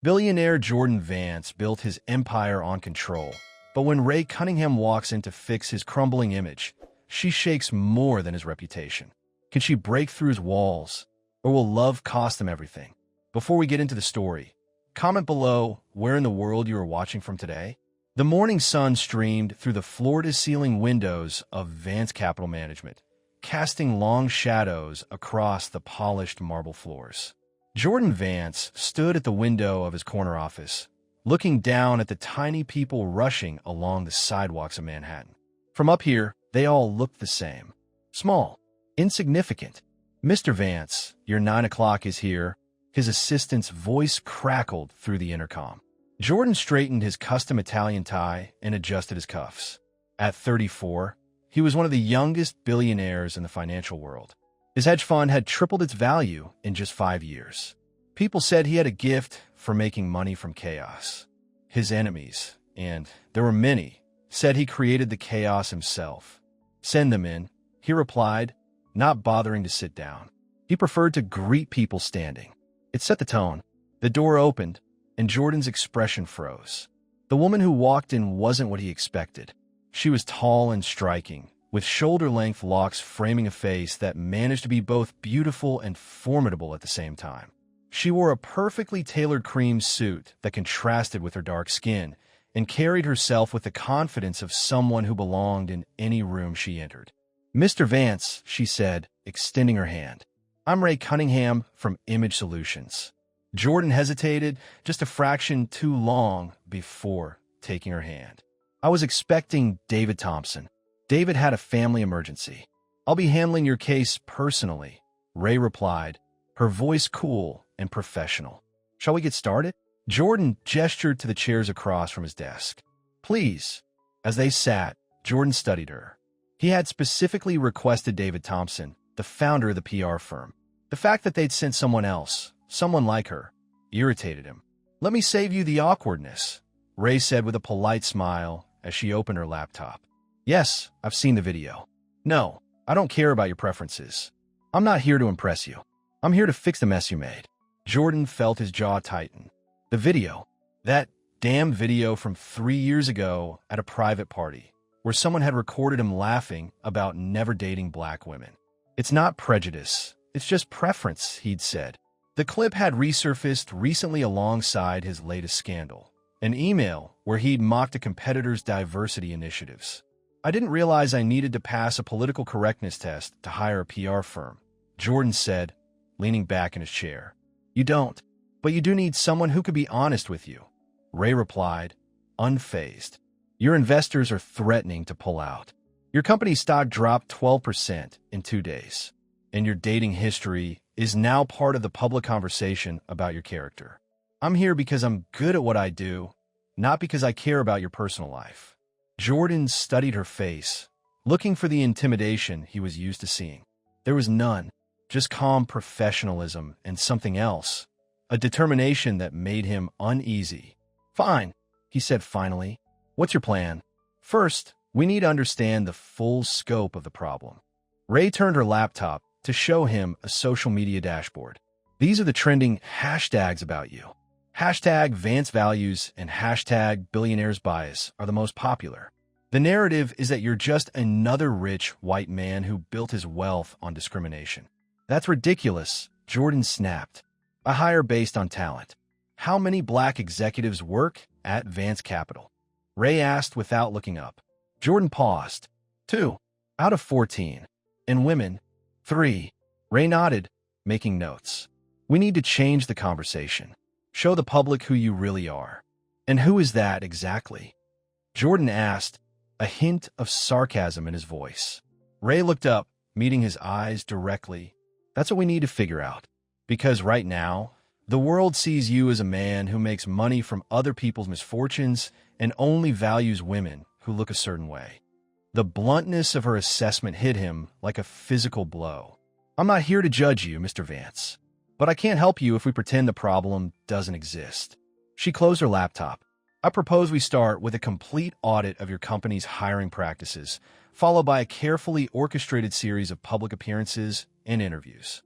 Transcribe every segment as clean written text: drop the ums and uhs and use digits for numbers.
Billionaire Jordan Vance built his empire on control, but when Ray Cunningham walks in to fix his crumbling image, she shakes more than his reputation. Can she break through his walls, or will love cost him everything? Before we get into the story, comment below where in the world you are watching from today. The morning sun streamed through the floor-to-ceiling windows of Vance Capital Management, casting long shadows across the polished marble floors. Jordan Vance stood at the window of his corner office, looking down at the tiny people rushing along the sidewalks of Manhattan. From up here, they all looked the same. Small, insignificant. "Mr. Vance, your 9 o'clock is here," his assistant's voice crackled through the intercom. Jordan straightened his custom Italian tie and adjusted his cuffs. At 34, he was one of the youngest billionaires in the financial world. His hedge fund had tripled its value in just 5 years. People said he had a gift for making money from chaos. His enemies, and there were many, said he created the chaos himself. "Send them in," he replied, not bothering to sit down. He preferred to greet people standing. It set the tone. The door opened, and Jordan's expression froze. The woman who walked in wasn't what he expected. She was tall and striking, with shoulder-length locks framing a face that managed to be both beautiful and formidable at the same time. She wore a perfectly tailored cream suit that contrasted with her dark skin and carried herself with the confidence of someone who belonged in any room she entered. "Mr. Vance," she said, extending her hand. "I'm Ray Cunningham from Image Solutions." Jordan hesitated just a fraction too long before taking her hand. "I was expecting David Thompson. David had a family emergency. I'll be handling your case personally," Ray replied, her voice cool and professional. "Shall we get started?" Jordan gestured to the chairs across from his desk. "Please." As they sat, Jordan studied her. He had specifically requested David Thompson, the founder of the PR firm. The fact that they'd sent someone else, someone like her, irritated him. "Let me save you the awkwardness," Ray said with a polite smile as she opened her laptop. "Yes, I've seen the video." "No, I don't care about your preferences. I'm not here to impress you. I'm here to fix the mess you made." Jordan felt his jaw tighten. The video. That damn video from 3 years ago at a private party, where someone had recorded him laughing about never dating black women. "It's not prejudice. It's just preference," he'd said. The clip had resurfaced recently alongside his latest scandal, an email where he'd mocked a competitor's diversity initiatives. "I didn't realize I needed to pass a political correctness test to hire a PR firm," Jordan said, leaning back in his chair. "You don't, but you do need someone who could be honest with you," Ray replied, unfazed. "Your investors are threatening to pull out. Your company's stock dropped 12% in 2 days, and your dating history is now part of the public conversation about your character. I'm here because I'm good at what I do, not because I care about your personal life." Jordan studied her face, looking for the intimidation he was used to seeing. There was none, just calm professionalism and something else, a determination that made him uneasy. "Fine," he said finally. "What's your plan?" "First, we need to understand the full scope of the problem." Ray turned her laptop to show him a social media dashboard. "These are the trending hashtags about you. Hashtag Vance Values and hashtag Billionaire's Bias are the most popular. The narrative is that you're just another rich white man who built his wealth on discrimination." "That's ridiculous," Jordan snapped. "I hire based on talent. How many black executives work at Vance Capital?" Ray asked without looking up. Jordan paused. 2 out of 14. "And women?" 3. Ray nodded, making notes. "We need to change the conversation. Show the public who you really are." "And who is that exactly?" Jordan asked, a hint of sarcasm in his voice. Ray looked up, meeting his eyes directly. "That's what we need to figure out. Because right now, the world sees you as a man who makes money from other people's misfortunes and only values women who look a certain way." The bluntness of her assessment hit him like a physical blow. "I'm not here to judge you, Mr. Vance. But I can't help you if we pretend the problem doesn't exist." She closed her laptop. "I propose we start with a complete audit of your company's hiring practices, followed by a carefully orchestrated series of public appearances and interviews."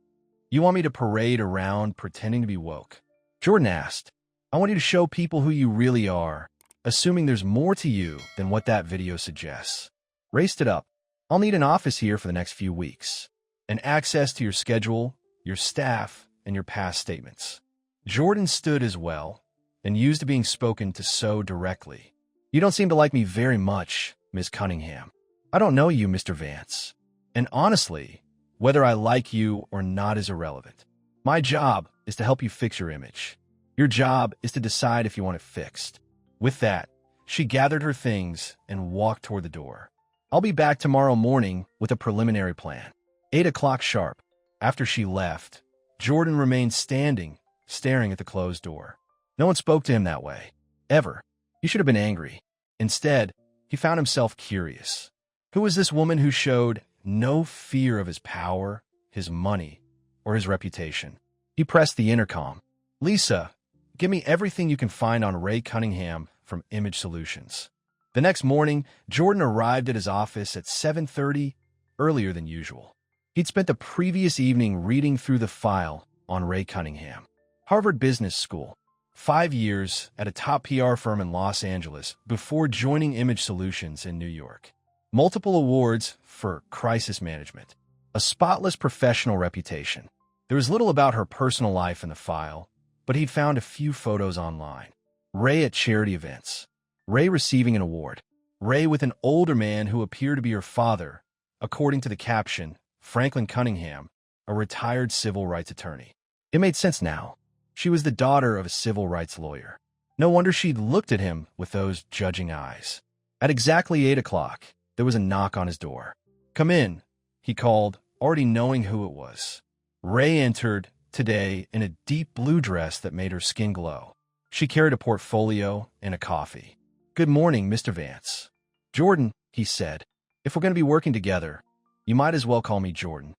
"You want me to parade around pretending to be woke?" Jordan asked. I want you to show people who you really are, assuming there's more to you than what that video suggests. Ray stood up. I'll need an office here for the next few weeks, and access to your schedule, your staff, and your past statements. Jordan stood as well, and used to being spoken to so directly. You don't seem to like me very much, Miss Cunningham. I don't know you, Mr. Vance. And honestly, whether I like you or not is irrelevant. My job is to help you fix your image. Your job is to decide if you want it fixed. With that, she gathered her things and walked toward the door. I'll be back tomorrow morning with a preliminary plan. 8 o'clock sharp. After she left, Jordan remained standing, staring at the closed door. No one spoke to him that way. Ever. He should have been angry. Instead, he found himself curious. Who was this woman who showed no fear of his power, his money, or his reputation? He pressed the intercom. Lisa, give me everything you can find on Ray Cunningham from Image Solutions. The next morning, Jordan arrived at his office at 7:30, earlier than usual. He'd spent the previous evening reading through the file on Ray Cunningham. Harvard Business School. 5 years at a top PR firm in Los Angeles before joining Image Solutions in New York. Multiple awards for crisis management. A spotless professional reputation. There was little about her personal life in the file, but he'd found a few photos online. Ray at charity events. Ray receiving an award. Ray with an older man who appeared to be her father, according to the caption, Franklin Cunningham, a retired civil rights attorney. It made sense now. She was the daughter of a civil rights lawyer. No wonder she'd looked at him with those judging eyes. At exactly 8 o'clock, there was a knock on his door. Come in, he called, already knowing who it was. Ray entered, today, in a deep blue dress that made her skin glow. She carried a portfolio and a coffee. Good morning, Mr. Vance. Jordan, he said. If we're going to be working together, you might as well call me Jordan.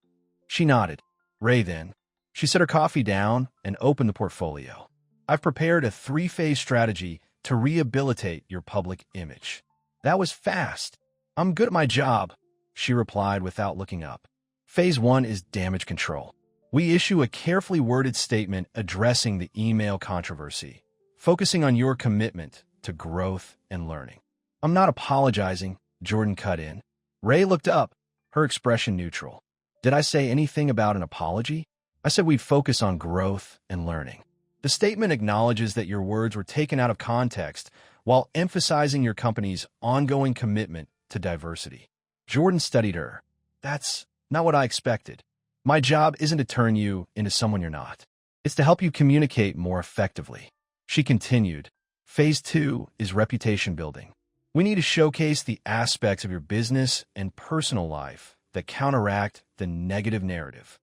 She nodded. Ray then. She set her coffee down and opened the portfolio. I've prepared a 3-phase strategy to rehabilitate your public image. That was fast. I'm good at my job, she replied without looking up. Phase 1 is damage control. We issue a carefully worded statement addressing the email controversy, focusing on your commitment to growth and learning. I'm not apologizing, Jordan cut in. Ray looked up, her expression neutral. Did I say anything about an apology? I said we'd focus on growth and learning. The statement acknowledges that your words were taken out of context while emphasizing your company's ongoing commitment to diversity. Jordan studied her. That's not what I expected. My job isn't to turn you into someone you're not. It's to help you communicate more effectively. She continued. Phase 2 is reputation building. We need to showcase the aspects of your business and personal life that counteract the negative narrative,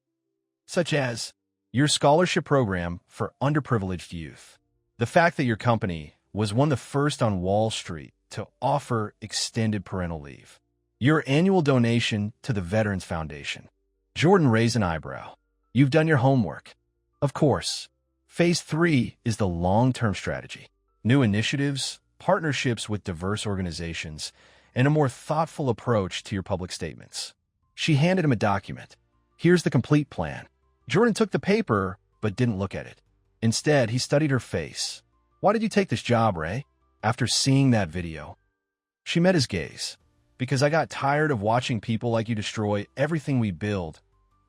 such as your scholarship program for underprivileged youth, the fact that your company was one of the first on Wall Street to offer extended parental leave, your annual donation to the Veterans Foundation. Jordan raised an eyebrow. You've done your homework. Of course. Phase 3 is the long-term strategy. New initiatives, partnerships with diverse organizations, and a more thoughtful approach to your public statements. She handed him a document. Here's the complete plan. Jordan took the paper, but didn't look at it. Instead, he studied her face. Why did you take this job, Ray? After seeing that video. She met his gaze. Because I got tired of watching people like you destroy everything we build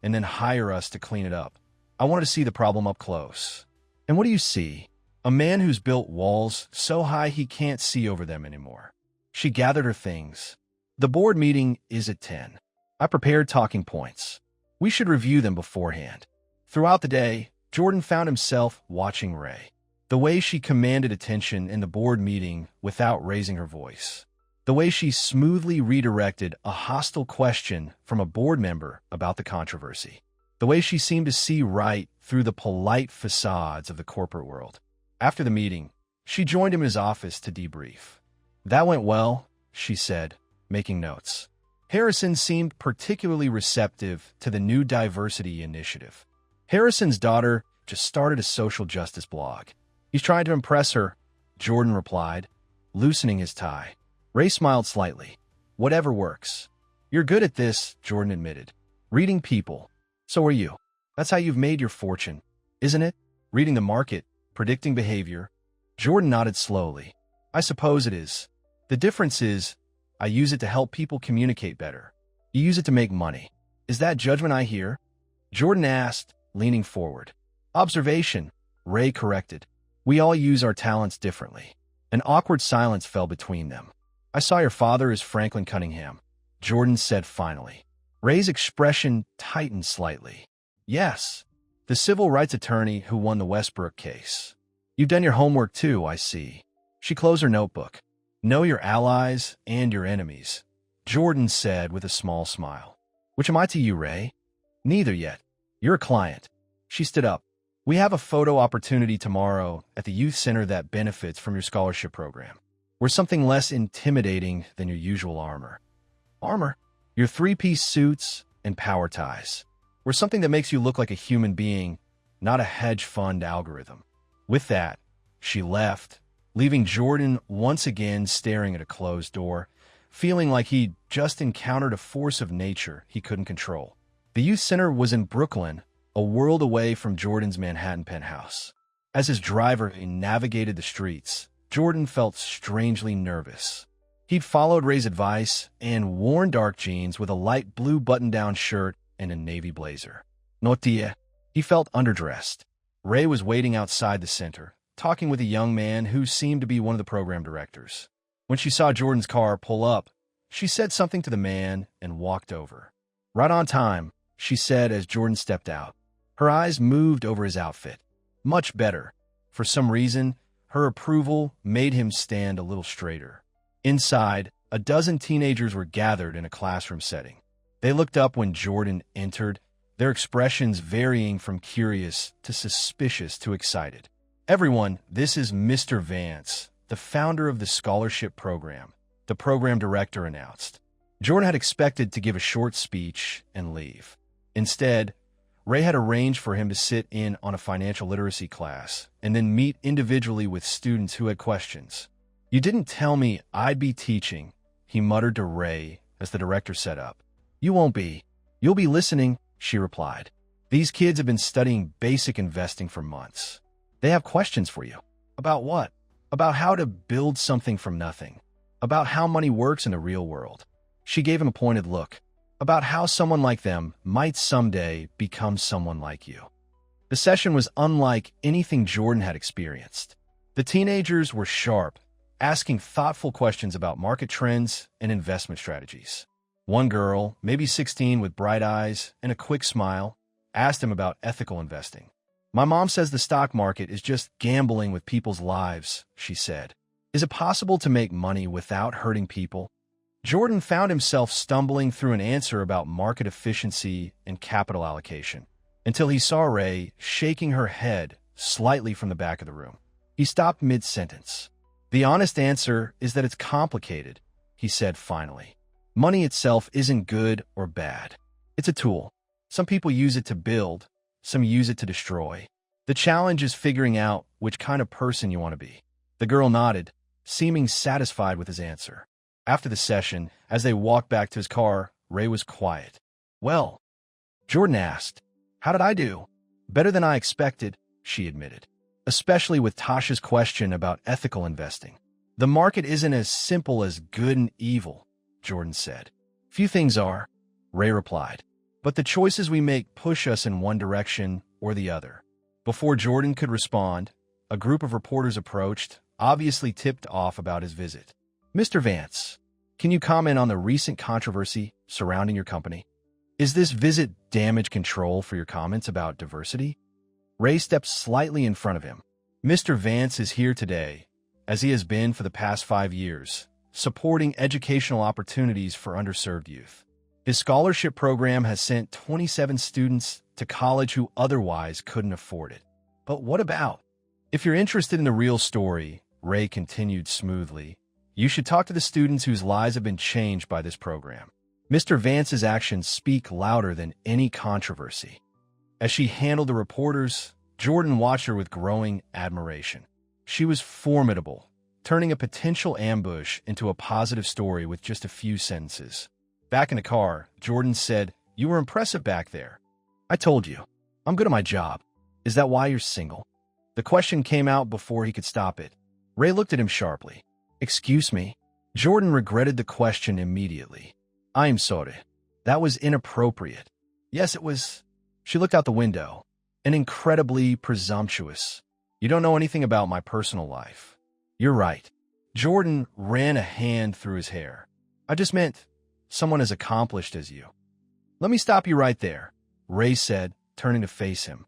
and then hire us to clean it up. I wanted to see the problem up close. And what do you see? A man who's built walls so high he can't see over them anymore. She gathered her things. The board meeting is at 10. I prepared talking points. We should review them beforehand. Throughout the day, Jordan found himself watching Ray. The way she commanded attention in the board meeting without raising her voice. The way she smoothly redirected a hostile question from a board member about the controversy. The way she seemed to see right through the polite facades of the corporate world. After the meeting, she joined him in his office to debrief. That went well, she said, making notes. Harrison seemed particularly receptive to the new diversity initiative. Harrison's daughter just started a social justice blog. He's trying to impress her, Jordan replied, loosening his tie. Ray smiled slightly. Whatever works. You're good at this, Jordan admitted. Reading people. So are you. That's how you've made your fortune, isn't it? Reading the market, predicting behavior, Jordan nodded slowly. I suppose it is. The difference is, I use it to help people communicate better. You use it to make money. Is that judgment I hear? Jordan asked, leaning forward. Observation, Ray corrected. We all use our talents differently. An awkward silence fell between them. I saw your father as Franklin Cunningham, Jordan said finally. Ray's expression tightened slightly. Yes, the civil rights attorney who won the Westbrook case. You've done your homework too, I see. She closed her notebook. Know your allies and your enemies, Jordan said with a small smile. Which am I to you, Ray? Neither yet. You're a client. She stood up. We have a photo opportunity tomorrow at the youth center that benefits from your scholarship program. We're something less intimidating than your usual armor. Armor? Your three-piece suits and power ties. We're something that makes you look like a human being, not a hedge fund algorithm. With that, she left, leaving Jordan once again staring at a closed door, feeling like he'd just encountered a force of nature he couldn't control. The youth center was in Brooklyn, a world away from Jordan's Manhattan penthouse. As his driver navigated the streets, Jordan felt strangely nervous. He'd followed Ray's advice and worn dark jeans with a light blue button-down shirt and a navy blazer. Notia. He felt underdressed. Ray was waiting outside the center, talking with a young man who seemed to be one of the program directors. When she saw Jordan's car pull up, she said something to the man and walked over. Right on time, she said as Jordan stepped out. Her eyes moved over his outfit. Much better. For some reason, her approval made him stand a little straighter. Inside, a dozen teenagers were gathered in a classroom setting. They looked up when Jordan entered, their expressions varying from curious to suspicious to excited. Everyone, this is Mr. Vance, the founder of the scholarship program, the program director announced. Jordan had expected to give a short speech and leave. Instead, Ray had arranged for him to sit in on a financial literacy class and then meet individually with students who had questions. You didn't tell me I'd be teaching, he muttered to Ray as the director set up. You won't be. You'll be listening, she replied. These kids have been studying basic investing for months. They have questions for you. About what? About how to build something from nothing. About how money works in the real world. She gave him a pointed look. About how someone like them might someday become someone like you. The session was unlike anything Jordan had experienced. The teenagers were sharp, asking thoughtful questions about market trends and investment strategies. One girl, maybe 16 with bright eyes and a quick smile, asked him about ethical investing. My mom says the stock market is just gambling with people's lives, she said. Is it possible to make money without hurting people? Jordan found himself stumbling through an answer about market efficiency and capital allocation, until he saw Ray shaking her head slightly from the back of the room. He stopped mid-sentence. The honest answer is that it's complicated, he said finally. Money itself isn't good or bad. It's a tool. Some people use it to build, some use it to destroy. The challenge is figuring out which kind of person you want to be. The girl nodded, seeming satisfied with his answer. After the session, as they walked back to his car, Ray was quiet. Well, Jordan asked, how did I do? Better than I expected, she admitted. Especially with Tasha's question about ethical investing. The market isn't as simple as good and evil, Jordan said. Few things are, Ray replied. But the choices we make push us in one direction or the other. Before Jordan could respond, a group of reporters approached, obviously tipped off about his visit. Mr. Vance, can you comment on the recent controversy surrounding your company? Is this visit damage control for your comments about diversity? Ray stepped slightly in front of him. Mr. Vance is here today, as he has been for the past 5 years, supporting educational opportunities for underserved youth. His scholarship program has sent 27 students to college who otherwise couldn't afford it. But what about? If you're interested in the real story, Ray continued smoothly, you should talk to the students whose lives have been changed by this program. Mr. Vance's actions speak louder than any controversy. As she handled the reporters, Jordan watched her with growing admiration. She was formidable, turning a potential ambush into a positive story with just a few sentences. Back in the car, Jordan said, You were impressive back there. I told you. I'm good at my job. Is that why you're single? The question came out before he could stop it. Ray looked at him sharply. Excuse me? Jordan regretted the question immediately. I'm sorry. That was inappropriate. Yes, it was. She looked out the window. And incredibly presumptuous. You don't know anything about my personal life. You're right. Jordan ran a hand through his hair. I just meant someone as accomplished as you. Let me stop you right there, Ray said, turning to face him.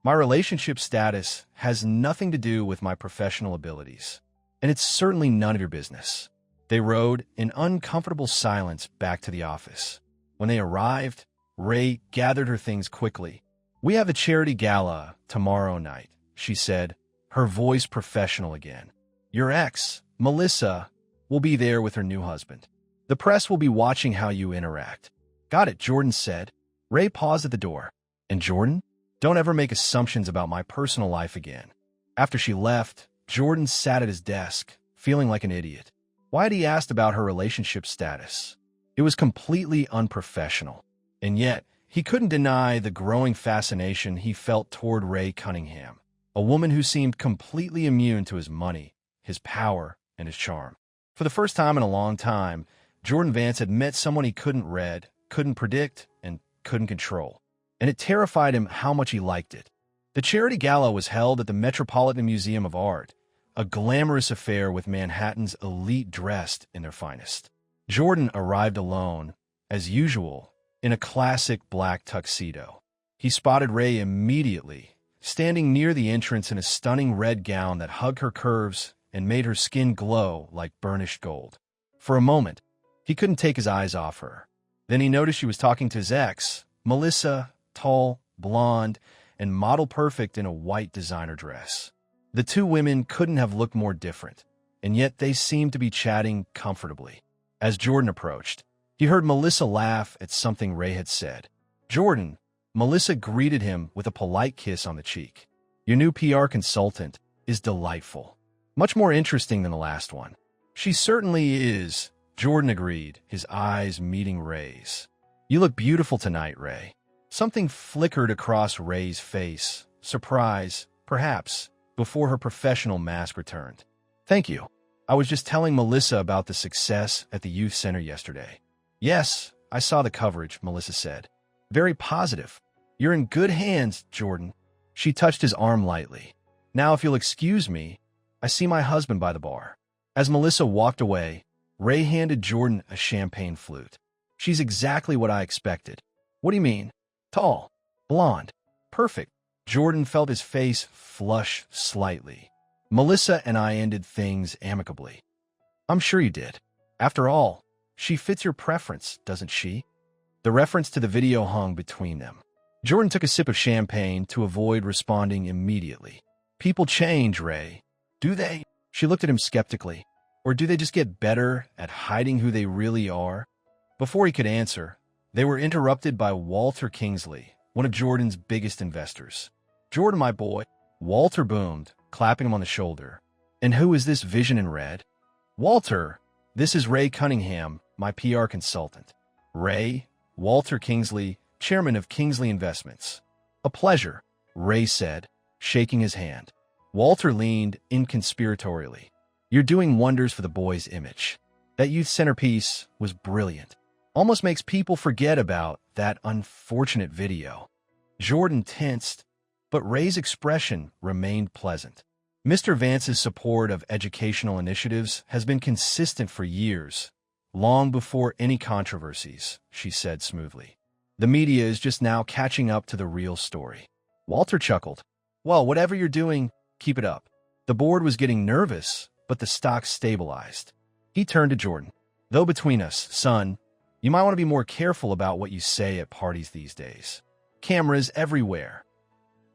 My relationship status has nothing to do with my professional abilities, and it's certainly none of your business. They rode in uncomfortable silence back to the office. When they arrived, Ray gathered her things quickly. We have a charity gala tomorrow night, she said, her voice professional again. Your ex, Melissa, will be there with her new husband. The press will be watching how you interact. Got it, Jordan said. Ray paused at the door. And Jordan? Don't ever make assumptions about my personal life again. After she left, Jordan sat at his desk, feeling like an idiot. Why had he asked about her relationship status? It was completely unprofessional. And yet, he couldn't deny the growing fascination he felt toward Ray Cunningham, a woman who seemed completely immune to his money, his power, and his charm. For the first time in a long time, Jordan Vance had met someone he couldn't read, couldn't predict, and couldn't control. And it terrified him how much he liked it. The charity gala was held at the Metropolitan Museum of Art, a glamorous affair with Manhattan's elite dressed in their finest. Jordan arrived alone, as usual, in a classic black tuxedo. He spotted Ray immediately, standing near the entrance in a stunning red gown that hugged her curves and made her skin glow like burnished gold. For a moment, he couldn't take his eyes off her. Then he noticed she was talking to his ex, Melissa, tall, blonde, and model-perfect in a white designer dress. The two women couldn't have looked more different, and yet they seemed to be chatting comfortably. As Jordan approached, he heard Melissa laugh at something Ray had said. Jordan, Melissa greeted him with a polite kiss on the cheek. Your new PR consultant is delightful. Much more interesting than the last one. She certainly is, Jordan agreed, his eyes meeting Ray's. You look beautiful tonight, Ray. Something flickered across Ray's face. Surprise, perhaps, before her professional mask returned. Thank you. I was just telling Melissa about the success at the youth center yesterday. Yes, I saw the coverage, Melissa said. Very positive. You're in good hands, Jordan. She touched his arm lightly. Now, if you'll excuse me, I see my husband by the bar. As Melissa walked away, Ray handed Jordan a champagne flute. She's exactly what I expected. What do you mean? Tall, blonde, perfect. Jordan felt his face flush slightly. Melissa and I ended things amicably. I'm sure you did. After all, she fits your preference, doesn't she? The reference to the video hung between them. Jordan took a sip of champagne to avoid responding immediately. People change, Ray. Do they? She looked at him skeptically. Or do they just get better at hiding who they really are? Before he could answer, they were interrupted by Walter Kingsley, one of Jordan's biggest investors. Jordan, my boy, Walter boomed, clapping him on the shoulder. And who is this vision in red? Walter, this is Ray Cunningham, my PR consultant. Ray, Walter Kingsley, chairman of Kingsley Investments. A pleasure, Ray said, shaking his hand. Walter leaned inconspiratorially. You're doing wonders for the boy's image. That youth centerpiece was brilliant. Almost makes people forget about that unfortunate video. Jordan tensed, but Ray's expression remained pleasant. Mr. Vance's support of educational initiatives has been consistent for years, long before any controversies, she said smoothly. The media is just now catching up to the real story. Walter chuckled. Well, whatever you're doing, keep it up. The board was getting nervous, but the stock stabilized. He turned to Jordan. Though between us, son, you might want to be more careful about what you say at parties these days. Cameras everywhere.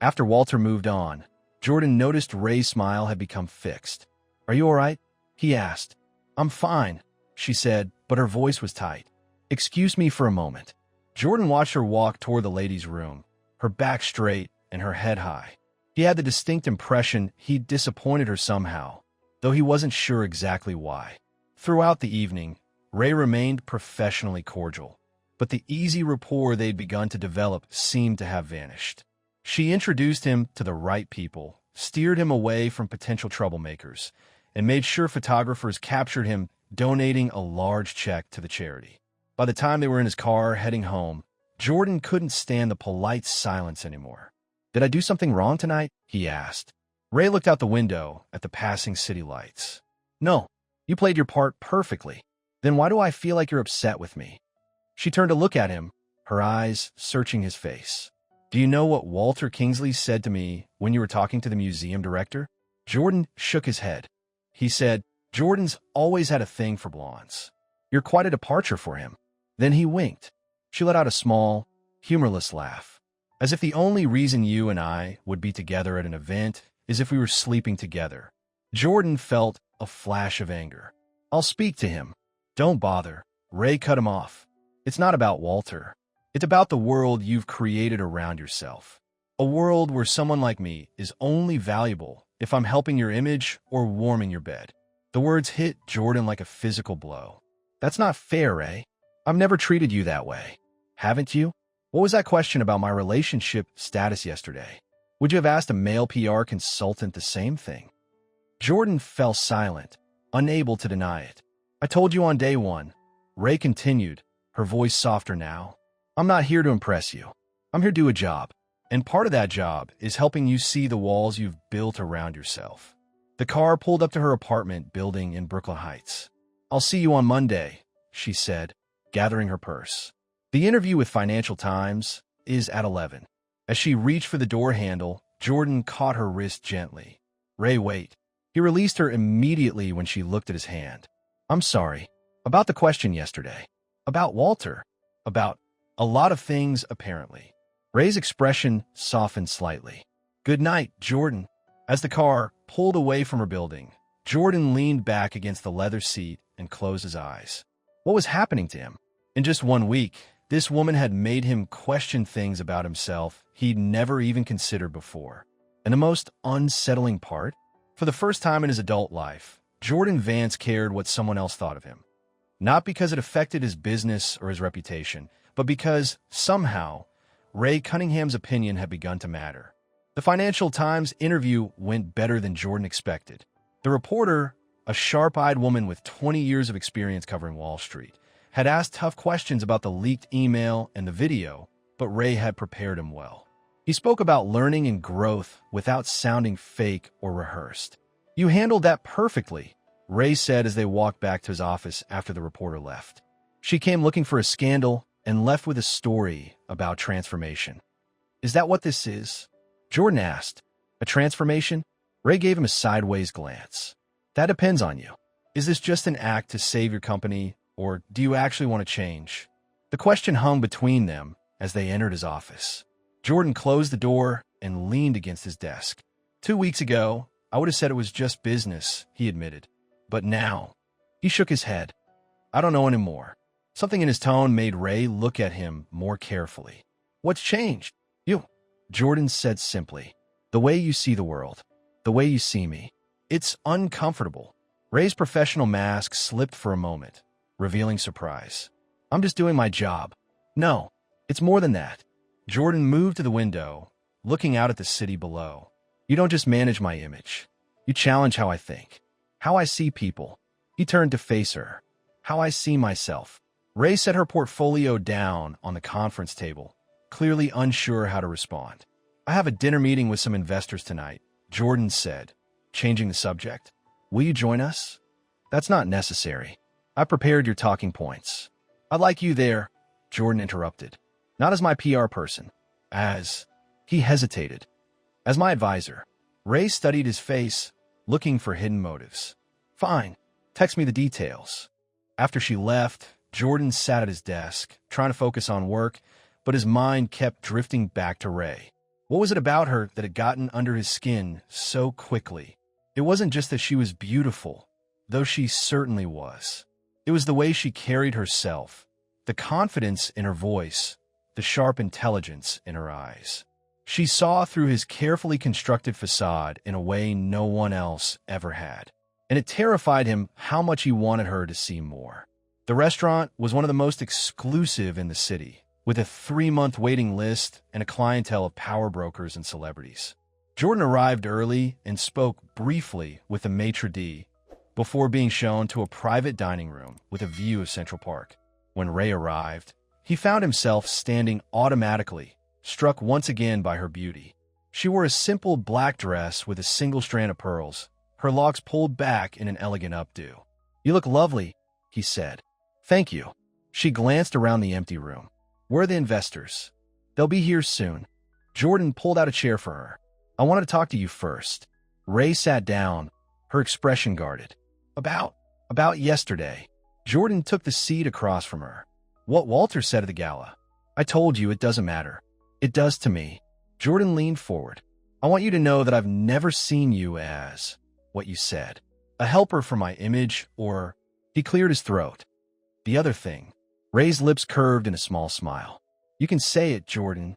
After Walter moved on, Jordan noticed Ray's smile had become fixed. Are you all right? He asked. I'm fine, she said, but her voice was tight. Excuse me for a moment. Jordan watched her walk toward the ladies' room, her back straight and her head high. He had the distinct impression he'd disappointed her somehow, though he wasn't sure exactly why. Throughout the evening, Ray remained professionally cordial, but the easy rapport they'd begun to develop seemed to have vanished. She introduced him to the right people, steered him away from potential troublemakers, and made sure photographers captured him donating a large check to the charity. By the time they were in his car heading home, Jordan couldn't stand the polite silence anymore. "Did I do something wrong tonight?" he asked. Ray looked out the window at the passing city lights. "No, you played your part perfectly. Then why do I feel like you're upset with me?" She turned to look at him, her eyes searching his face. "Do you know what Walter Kingsley said to me when you were talking to the museum director?" Jordan shook his head. He said, "Jordan's always had a thing for blondes. You're quite a departure for him." Then he winked. She let out a small, humorless laugh. "As if the only reason you and I would be together at an event is if we were sleeping together." Jordan felt a flash of anger. "I'll speak to him." "Don't bother." Ray cut him off. "It's not about Walter. It's about the world you've created around yourself. A world where someone like me is only valuable if I'm helping your image or warming your bed." The words hit Jordan like a physical blow. "That's not fair, Ray. I've never treated you that way." "Haven't you? What was that question about my relationship status yesterday? Would you have asked a male PR consultant the same thing?" Jordan fell silent, unable to deny it. "I told you on day one," Ray continued, her voice softer now. "I'm not here to impress you. I'm here to do a job. And part of that job is helping you see the walls you've built around yourself." The car pulled up to her apartment building in Brooklyn Heights. "I'll see you on Monday," she said, gathering her purse. "The interview with Financial Times is at 11. As she reached for the door handle, Jordan caught her wrist gently. "Ray, wait." He released her immediately when she looked at his hand. "I'm sorry. About the question yesterday. About Walter. About a lot of things, apparently." Ray's expression softened slightly. "Good night, Jordan." As the car pulled away from her building, Jordan leaned back against the leather seat and closed his eyes. What was happening to him? In just 1 week, this woman had made him question things about himself he'd never even considered before. And the most unsettling part? For the first time in his adult life, Jordan Vance cared what someone else thought of him. Not because it affected his business or his reputation, but because, somehow, Ray Cunningham's opinion had begun to matter. The Financial Times interview went better than Jordan expected. The reporter, a sharp-eyed woman with 20 years of experience covering Wall Street, had asked tough questions about the leaked email and the video, but Ray had prepared him well. He spoke about learning and growth without sounding fake or rehearsed. "You handled that perfectly," Ray said as they walked back to his office after the reporter left. "She came looking for a scandal and left with a story about transformation." "Is that what this is?" Jordan asked. "A transformation?" Ray gave him a sideways glance. "That depends on you. Is this just an act to save your company, or do you actually want to change?" The question hung between them as they entered his office. Jordan closed the door and leaned against his desk. 2 weeks ago, I would have said it was just business, he admitted. But now, he shook his head. "I don't know anymore." Something in his tone made Ray look at him more carefully. "What's changed?" "You," Jordan said simply. "The way you see the world. The way you see me. It's uncomfortable." Ray's professional mask slipped for a moment, revealing surprise. "I'm just doing my job." "No, it's more than that." Jordan moved to the window, looking out at the city below. "You don't just manage my image. You challenge how I think, how I see people." He turned to face her. "How I see myself." Ray set her portfolio down on the conference table, clearly unsure how to respond. "I have a dinner meeting with some investors tonight," Jordan said, changing the subject. "Will you join us?" "That's not necessary. I prepared your talking points." "I'd like you there," Jordan interrupted. "Not as my PR person. As..." He hesitated. "As my advisor." Ray studied his face, looking for hidden motives. "Fine. Text me the details." After she left, Jordan sat at his desk, trying to focus on work, but his mind kept drifting back to Ray. What was it about her that had gotten under his skin so quickly? It wasn't just that she was beautiful, though she certainly was. It was the way she carried herself, the confidence in her voice, the sharp intelligence in her eyes. She saw through his carefully constructed facade in a way no one else ever had. And it terrified him how much he wanted her to see more. The restaurant was one of the most exclusive in the city, with a 3-month waiting list and a clientele of power brokers and celebrities. Jordan arrived early and spoke briefly with the maitre d', before being shown to a private dining room with a view of Central Park. When Ray arrived, he found himself standing automatically, struck once again by her beauty. She wore a simple black dress with a single strand of pearls, her locks pulled back in an elegant updo. "You look lovely," he said. "Thank you." She glanced around the empty room. "Where are the investors?" "They'll be here soon." Jordan pulled out a chair for her. "I wanted to talk to you first." Ray sat down, her expression guarded. About yesterday." Jordan took the seat across from her. "What Walter said at the gala. I told you it doesn't matter." "It does to me." Jordan leaned forward. "I want you to know that I've never seen you as what you said. A helper for my image, or—" He cleared his throat. "The other thing." Ray's lips curved in a small smile. "You can say it, Jordan."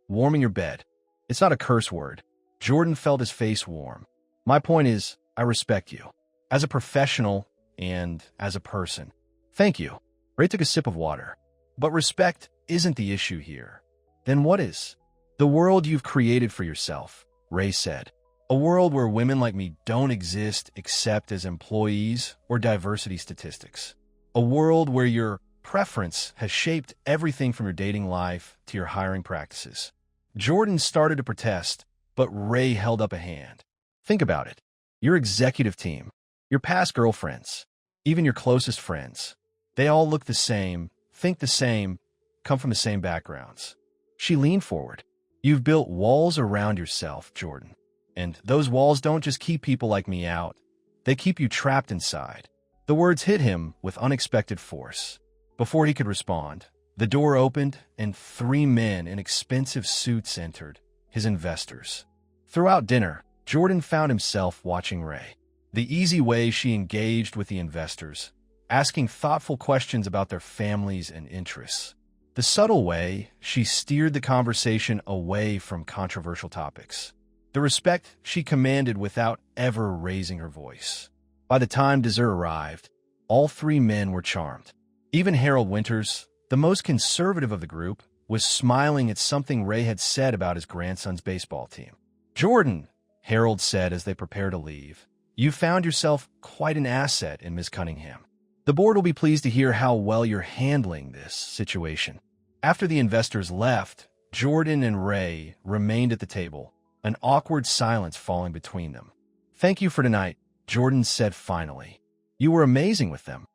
"Warming your bed. It's not a curse word." Jordan felt his face warm. "My point is, I respect you. As a professional and as a person." "Thank you." Ray took a sip of water. "But respect isn't the issue here." "Then what is?" "The world you've created for yourself," Ray said. "A world where women like me don't exist except as employees or diversity statistics. A world where your preference has shaped everything from your dating life to your hiring practices." Jordan started to protest, but Ray held up a hand. "Think about it. Your executive team, your past girlfriends, even your closest friends, they all look the same, think the same, come from the same backgrounds." She leaned forward. "You've built walls around yourself, Jordan. And those walls don't just keep people like me out. They keep you trapped inside." The words hit him with unexpected force. Before he could respond, the door opened and 3 men in expensive suits entered, his investors. Throughout dinner, Jordan found himself watching Ray. The easy way she engaged with the investors, asking thoughtful questions about their families and interests. The subtle way she steered the conversation away from controversial topics. The respect she commanded without ever raising her voice. By the time dessert arrived, all 3 men were charmed. Even Harold Winters, the most conservative of the group, was smiling at something Ray had said about his grandson's baseball team. "Jordan," Harold said as they prepared to leave, "you found yourself quite an asset in Miss Cunningham. The board will be pleased to hear how well you're handling this situation." After the investors left, Jordan and Ray remained at the table, an awkward silence falling between them. "Thank you for tonight," Jordan said finally. "You were amazing with them."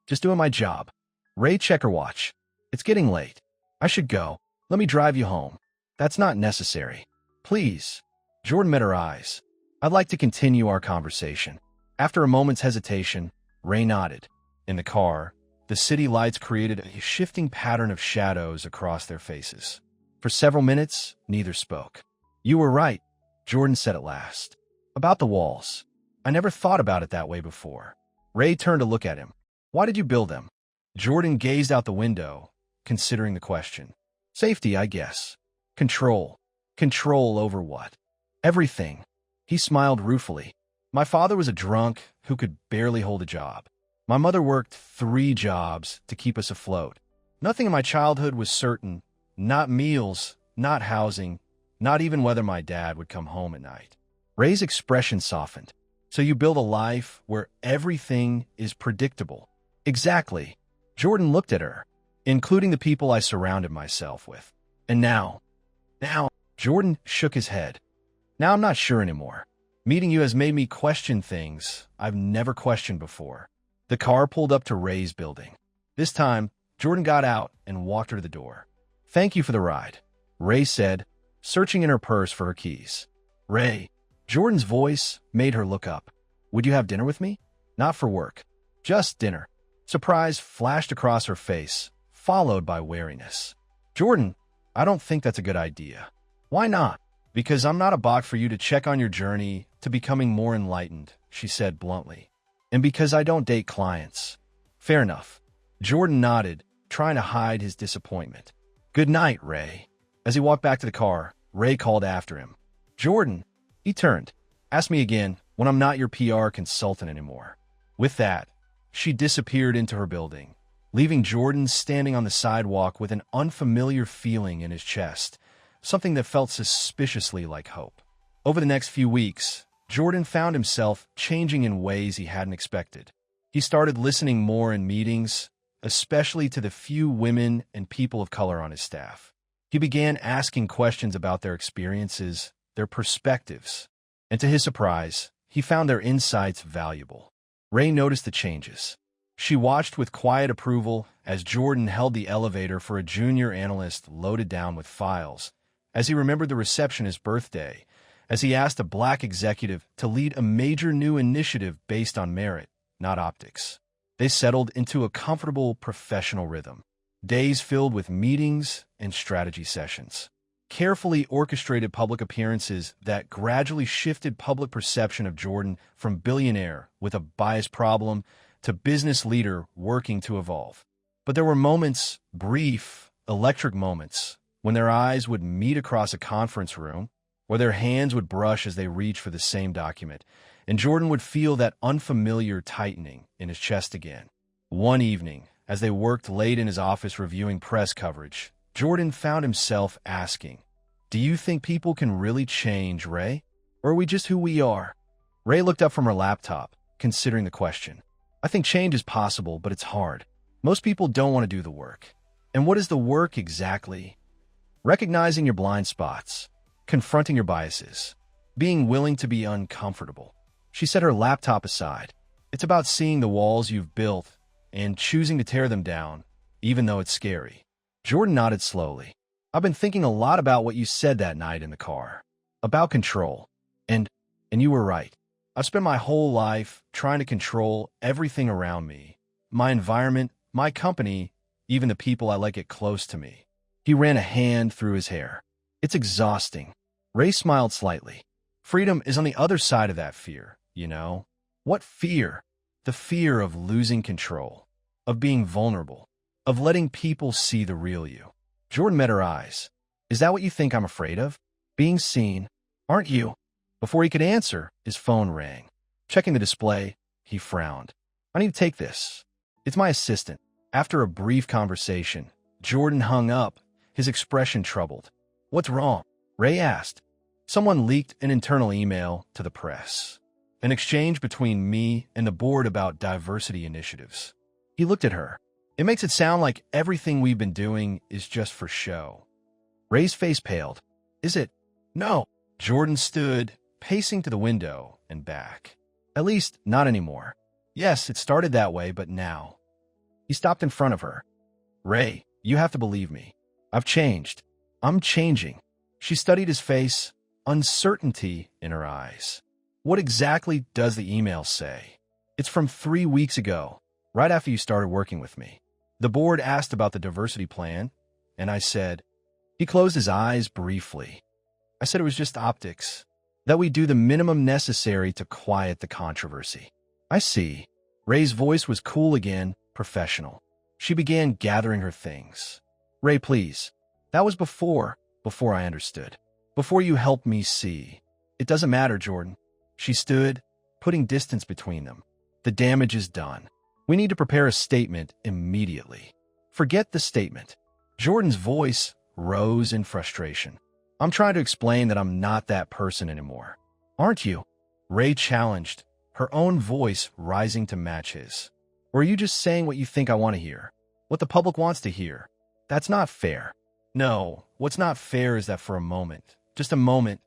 "Just doing my job." Ray checked her watch. "It's getting late. I should go. Let me drive you home." "That's not necessary." "Please." Jordan met her eyes. "I'd like to continue our conversation." After a moment's hesitation, Ray nodded. In the car, the city lights created a shifting pattern of shadows across their faces. For several minutes, neither spoke. "You were right," Jordan said at last. "About the walls. I never thought about it that way before." Ray turned to look at him. "Why did you build them?" Jordan gazed out the window, considering the question. "Safety, I guess." "Control." "Control over what?" "Everything." He smiled ruefully. "My father was a drunk who could barely hold a job. My mother worked 3 jobs to keep us afloat. Nothing in my childhood was certain, not meals, not housing, not even whether my dad would come home at night." Ray's expression softened. "So you build a life where everything is predictable." "Exactly." Jordan looked at her, "Including the people I surrounded myself with. And now, Jordan shook his head. "Now I'm not sure anymore. Meeting you has made me question things I've never questioned before." The car pulled up to Ray's building. This time, Jordan got out and walked her to the door. "Thank you for the ride," Ray said, searching in her purse for her keys. "Ray." Jordan's voice made her look up. "Would you have dinner with me?" "Not for work. Just dinner." Surprise flashed across her face, followed by wariness. "Jordan, I don't think that's a good idea." "Why not?" "Because I'm not a bot for you to check on your journey to becoming more enlightened," she said bluntly. "And because I don't date clients." "Fair enough." Jordan nodded, trying to hide his disappointment. "Good night, Ray." As he walked back to the car, Ray called after him. "Jordan." He turned. "Ask me again when I'm not your PR consultant anymore." With that, she disappeared into her building, leaving Jordan standing on the sidewalk with an unfamiliar feeling in his chest, something that felt suspiciously like hope. Over the next few weeks, Jordan found himself changing in ways he hadn't expected. He started listening more in meetings, especially to the few women and people of color on his staff. He began asking questions about their experiences, their perspectives, and to his surprise, he found their insights valuable. Ray noticed the changes. She watched with quiet approval as Jordan held the elevator for a junior analyst loaded down with files, as he remembered the receptionist's birthday, as he asked a black executive to lead a major new initiative based on merit, not optics. They settled into a comfortable professional rhythm. Days filled with meetings and strategy sessions. Carefully orchestrated public appearances that gradually shifted public perception of Jordan from billionaire with a bias problem to business leader working to evolve. But there were moments, brief, electric moments, when their eyes would meet across a conference room, or their hands would brush as they reached for the same document, and Jordan would feel that unfamiliar tightening in his chest again. One evening, as they worked late in his office reviewing press coverage, Jordan found himself asking, "Do you think people can really change, Ray? Or are we just who we are?" Ray looked up from her laptop, considering the question. "I think change is possible, but it's hard. Most people don't want to do the work." "And what is the work exactly?" "Recognizing your blind spots, confronting your biases, being willing to be uncomfortable." She set her laptop aside. "It's about seeing the walls you've built and choosing to tear them down, even though it's scary." Jordan nodded slowly. "I've been thinking a lot about what you said that night in the car. About control. And you were right. I've spent my whole life trying to control everything around me. My environment, my company, even the people I let get close to me." He ran a hand through his hair. "It's exhausting." Ray smiled slightly. "Freedom is on the other side of that fear, you know." "What fear?" "The fear of losing control, of being vulnerable, of letting people see the real you." Jordan met her eyes. "Is that what you think I'm afraid of? Being seen? Aren't you?" Before he could answer, his phone rang. Checking the display, he frowned. "I need to take this. It's my assistant." After a brief conversation, Jordan hung up, his expression troubled. "What's wrong?" Ray asked. "Someone leaked an internal email to the press. An exchange between me and the board about diversity initiatives." He looked at her. "It makes it sound like everything we've been doing is just for show." Ray's face paled. "Is it?" "No." Jordan stood, pacing to the window and back. "At least, not anymore. Yes, it started that way, but now." He stopped in front of her. "Ray, you have to believe me. I've changed. I'm changing." She studied his face, uncertainty in her eyes. "What exactly does the email say?" "It's from 3 weeks ago, right after you started working with me. The board asked about the diversity plan, and I said..." He closed his eyes briefly. "I said it was just optics, that we do the minimum necessary to quiet the controversy." "I see." Ray's voice was cool again, professional. She began gathering her things. "Ray, please. That was before I understood. Before you helped me see. It doesn't matter, Jordan." She stood, putting distance between them. "The damage is done. We need to prepare a statement immediately." "Forget the statement." Jordan's voice rose in frustration. "I'm trying to explain that I'm not that person anymore." "Aren't you?" Ray challenged, her own voice rising to match his. "Or are you just saying what you think I want to hear? What the public wants to hear? That's not fair." "No, what's not fair is that for a moment, just a moment,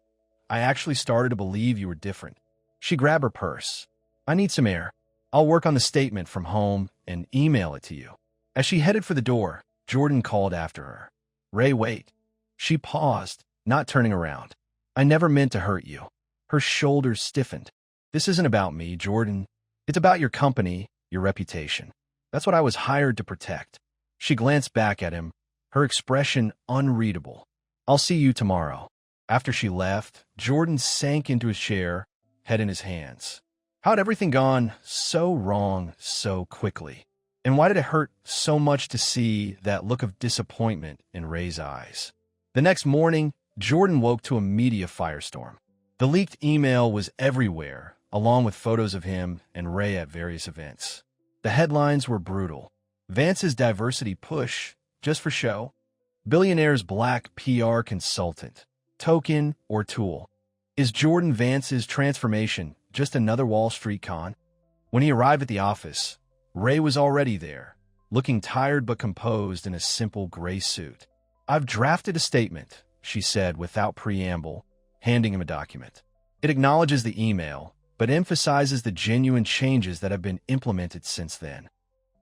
I actually started to believe you were different." She grabbed her purse. "I need some air. I'll work on the statement from home and email it to you." As she headed for the door, Jordan called after her. "Ray, wait." She paused, not turning around. "I never meant to hurt you." Her shoulders stiffened. "This isn't about me, Jordan. It's about your company, your reputation. That's what I was hired to protect." She glanced back at him, her expression unreadable. "I'll see you tomorrow." After she left, Jordan sank into his chair, head in his hands. How had everything gone so wrong so quickly? And why did it hurt so much to see that look of disappointment in Ray's eyes? The next morning, Jordan woke to a media firestorm. The leaked email was everywhere, along with photos of him and Ray at various events. The headlines were brutal. Vance's diversity push, just for show. Billionaire's black PR consultant, token or tool. Is Jordan Vance's transformation just another Wall Street con? When he arrived at the office, Ray was already there, looking tired but composed in a simple gray suit. "I've drafted a statement," she said without preamble, handing him a document. It acknowledges the email, but emphasizes the genuine changes that have been implemented since then.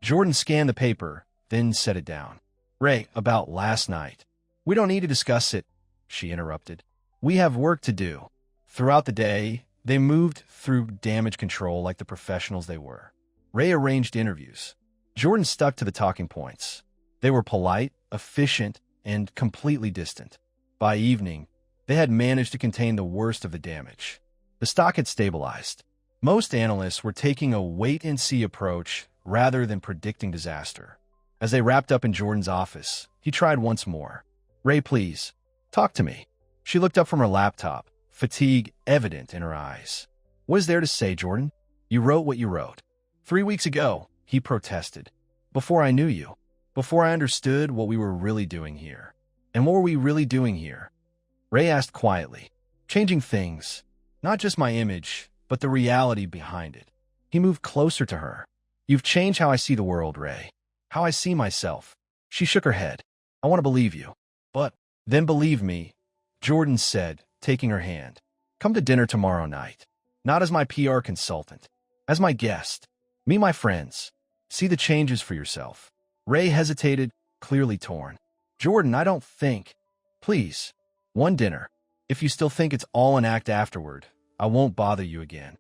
Jordan scanned the paper, then set it down. "Ray, about last night." "We don't need to discuss it," she interrupted. "We have work to do." Throughout the day, they moved through damage control like the professionals they were. Ray arranged interviews. Jordan stuck to the talking points. They were polite, efficient, and completely distant. By evening, they had managed to contain the worst of the damage. The stock had stabilized. Most analysts were taking a wait-and-see approach rather than predicting disaster. As they wrapped up in Jordan's office, he tried once more. "Ray, please, talk to me." She looked up from her laptop, fatigue evident in her eyes. "What is there to say, Jordan? You wrote what you wrote." 3 weeks ago, he protested. "Before I knew you. Before I understood what we were really doing here." "And what were we really doing here?" Ray asked quietly. "Changing things. Not just my image, but the reality behind it." He moved closer to her. "You've changed how I see the world, Ray. How I see myself." She shook her head. "I want to believe you. But then believe me," Jordan said, taking her hand. "Come to dinner tomorrow night. Not as my PR consultant. As my guest. Meet my friends. See the changes for yourself." Ray hesitated, clearly torn. "Jordan, I don't think." "Please. One dinner. If you still think it's all an act afterward, I won't bother you again."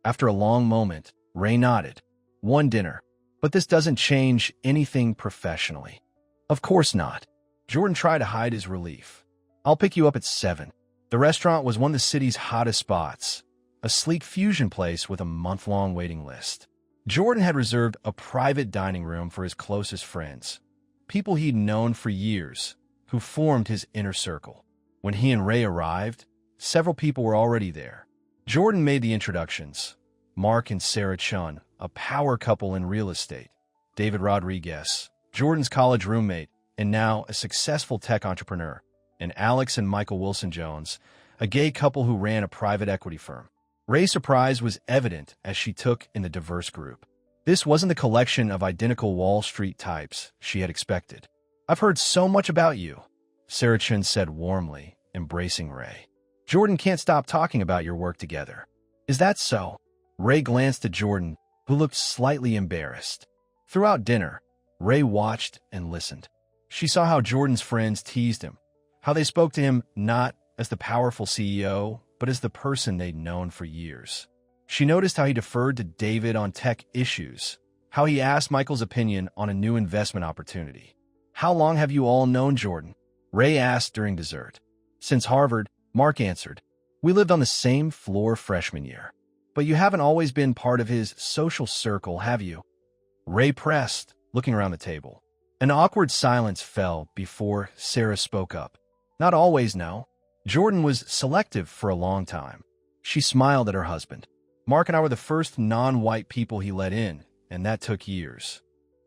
After a long moment, Ray nodded. "One dinner. But this doesn't change anything professionally." "Of course not." Jordan tried to hide his relief. "I'll pick you up at 7. The restaurant was one of the city's hottest spots, a sleek fusion place with a month-long waiting list. Jordan had reserved a private dining room for his closest friends, people he'd known for years, who formed his inner circle. When he and Ray arrived, several people were already there. Jordan made the introductions. Mark and Sarah Chun, a power couple in real estate. David Rodriguez, Jordan's college roommate, and now a successful tech entrepreneur. And Alex and Michael Wilson-Jones, a gay couple who ran a private equity firm. Ray's surprise was evident as she took in the diverse group. This wasn't the collection of identical Wall Street types she had expected. "I've heard so much about you," Sarah Chun said warmly, embracing Ray. "Jordan can't stop talking about your work together." "Is that so?" Ray glanced at Jordan, who looked slightly embarrassed. Throughout dinner, Ray watched and listened. She saw how Jordan's friends teased him, how they spoke to him not as the powerful CEO, but as the person they'd known for years. She noticed how he deferred to David on tech issues, how he asked Michael's opinion on a new investment opportunity. "How long have you all known Jordan?" Ray asked during dessert. "Since Harvard," Mark answered. "We lived on the same floor freshman year." "But you haven't always been part of his social circle, have you?" Ray pressed, looking around the table. An awkward silence fell before Sarah spoke up. "Not always, no. Jordan was selective for a long time." She smiled at her husband. "Mark and I were the first non-white people he let in, and that took years."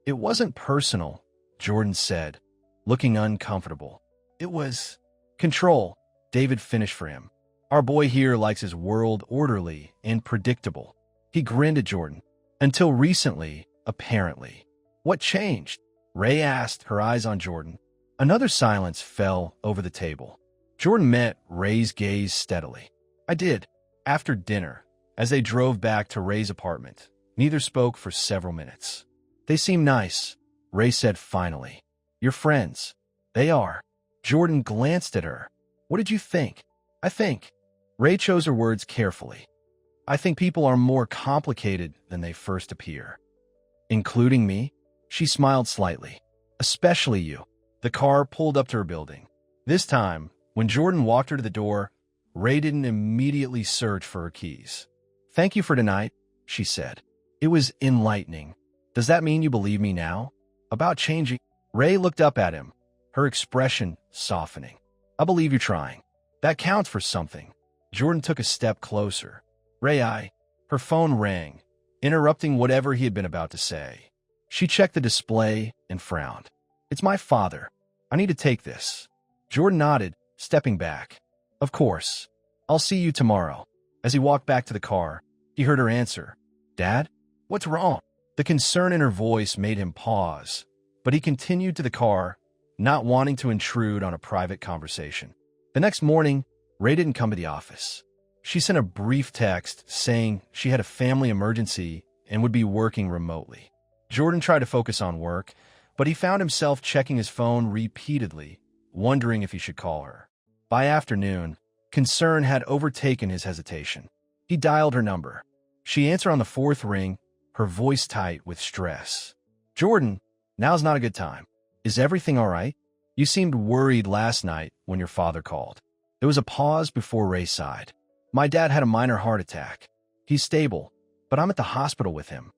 "It wasn't personal," Jordan said, looking uncomfortable. "It was control," David finished for him. "Our boy here likes his world orderly and predictable." He grinned at Jordan. "Until recently, apparently." "What changed?" Ray asked, her eyes on Jordan. Another silence fell over the table. Jordan met Ray's gaze steadily. "I did." After dinner, as they drove back to Ray's apartment, neither spoke for several minutes. "They seem nice," Ray said finally. "Your friends." "They are." Jordan glanced at her. "What did you think?" "I think." Ray chose her words carefully. "I think people are more complicated than they first appear." "Including me?" She smiled slightly. "Especially you." The car pulled up to her building. This time, when Jordan walked her to the door, Ray didn't immediately search for her keys. "Thank you for tonight," she said. "It was enlightening. Does that mean you believe me now?" "About changing?" Ray looked up at him, her expression softening. "I believe you're trying. That counts for something." Jordan took a step closer. "Ray, Her phone rang, interrupting whatever he had been about to say. She checked the display and frowned. "It's my father. I need to take this." Jordan nodded, stepping back. "Of course. I'll see you tomorrow. As he walked back to the car, he heard her answer, Dad? What's wrong? The concern in her voice made him pause, but he continued to the car, not wanting to intrude on a private conversation. The next morning, Ray didn't come to the office. She sent a brief text saying she had a family emergency and would be working remotely. Jordan tried to focus on work, but he found himself checking his phone repeatedly, wondering if he should call her. By afternoon, concern had overtaken his hesitation. He dialed her number. She answered on the fourth ring, her voice tight with stress. Jordan, now's not a good time. Is everything all right? You seemed worried last night when your father called. There was a pause before Ray sighed. My dad had a minor heart attack. He's stable, but I'm at the hospital with him.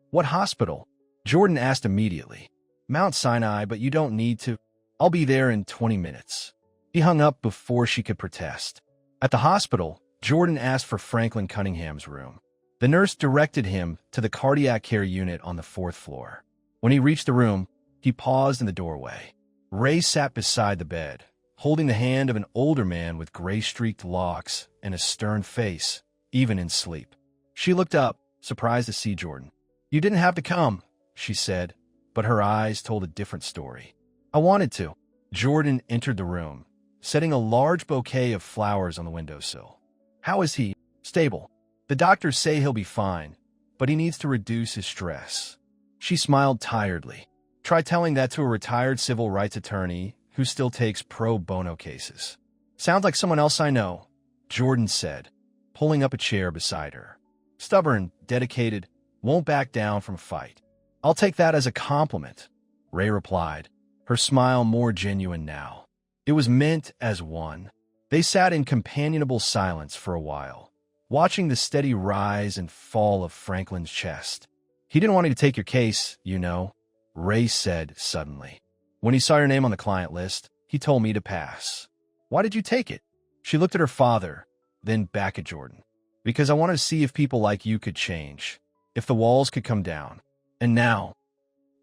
What hospital? Jordan asked immediately. Mount Sinai, but you don't need to. I'll be there in 20 minutes. He hung up before she could protest. At the hospital, Jordan asked for Franklin Cunningham's room. The nurse directed him to the cardiac care unit on the 4th floor. When he reached the room, he paused in the doorway. Ray sat beside the bed, holding the hand of an older man with gray-streaked locks and a stern face, even in sleep. She looked up, surprised to see Jordan. You didn't have to come, she said, but her eyes told a different story. I wanted to. Jordan entered the room, setting a large bouquet of flowers on the windowsill. How is he? Stable. The doctors say he'll be fine, but he needs to reduce his stress. She smiled tiredly. Try telling that to a retired civil rights attorney who still takes pro bono cases. Sounds like someone else I know, Jordan said, pulling up a chair beside her. Stubborn, dedicated, won't back down from a fight. I'll take that as a compliment, Ray replied, her smile more genuine now. It was meant as one. They sat in companionable silence for a while, watching the steady rise and fall of Franklin's chest. He didn't want me to take your case, you know, Ray said suddenly. When he saw your name on the client list, he told me to pass. Why did you take it? She looked at her father, then back at Jordan. Because I wanted to see if people like you could change, if the walls could come down. And now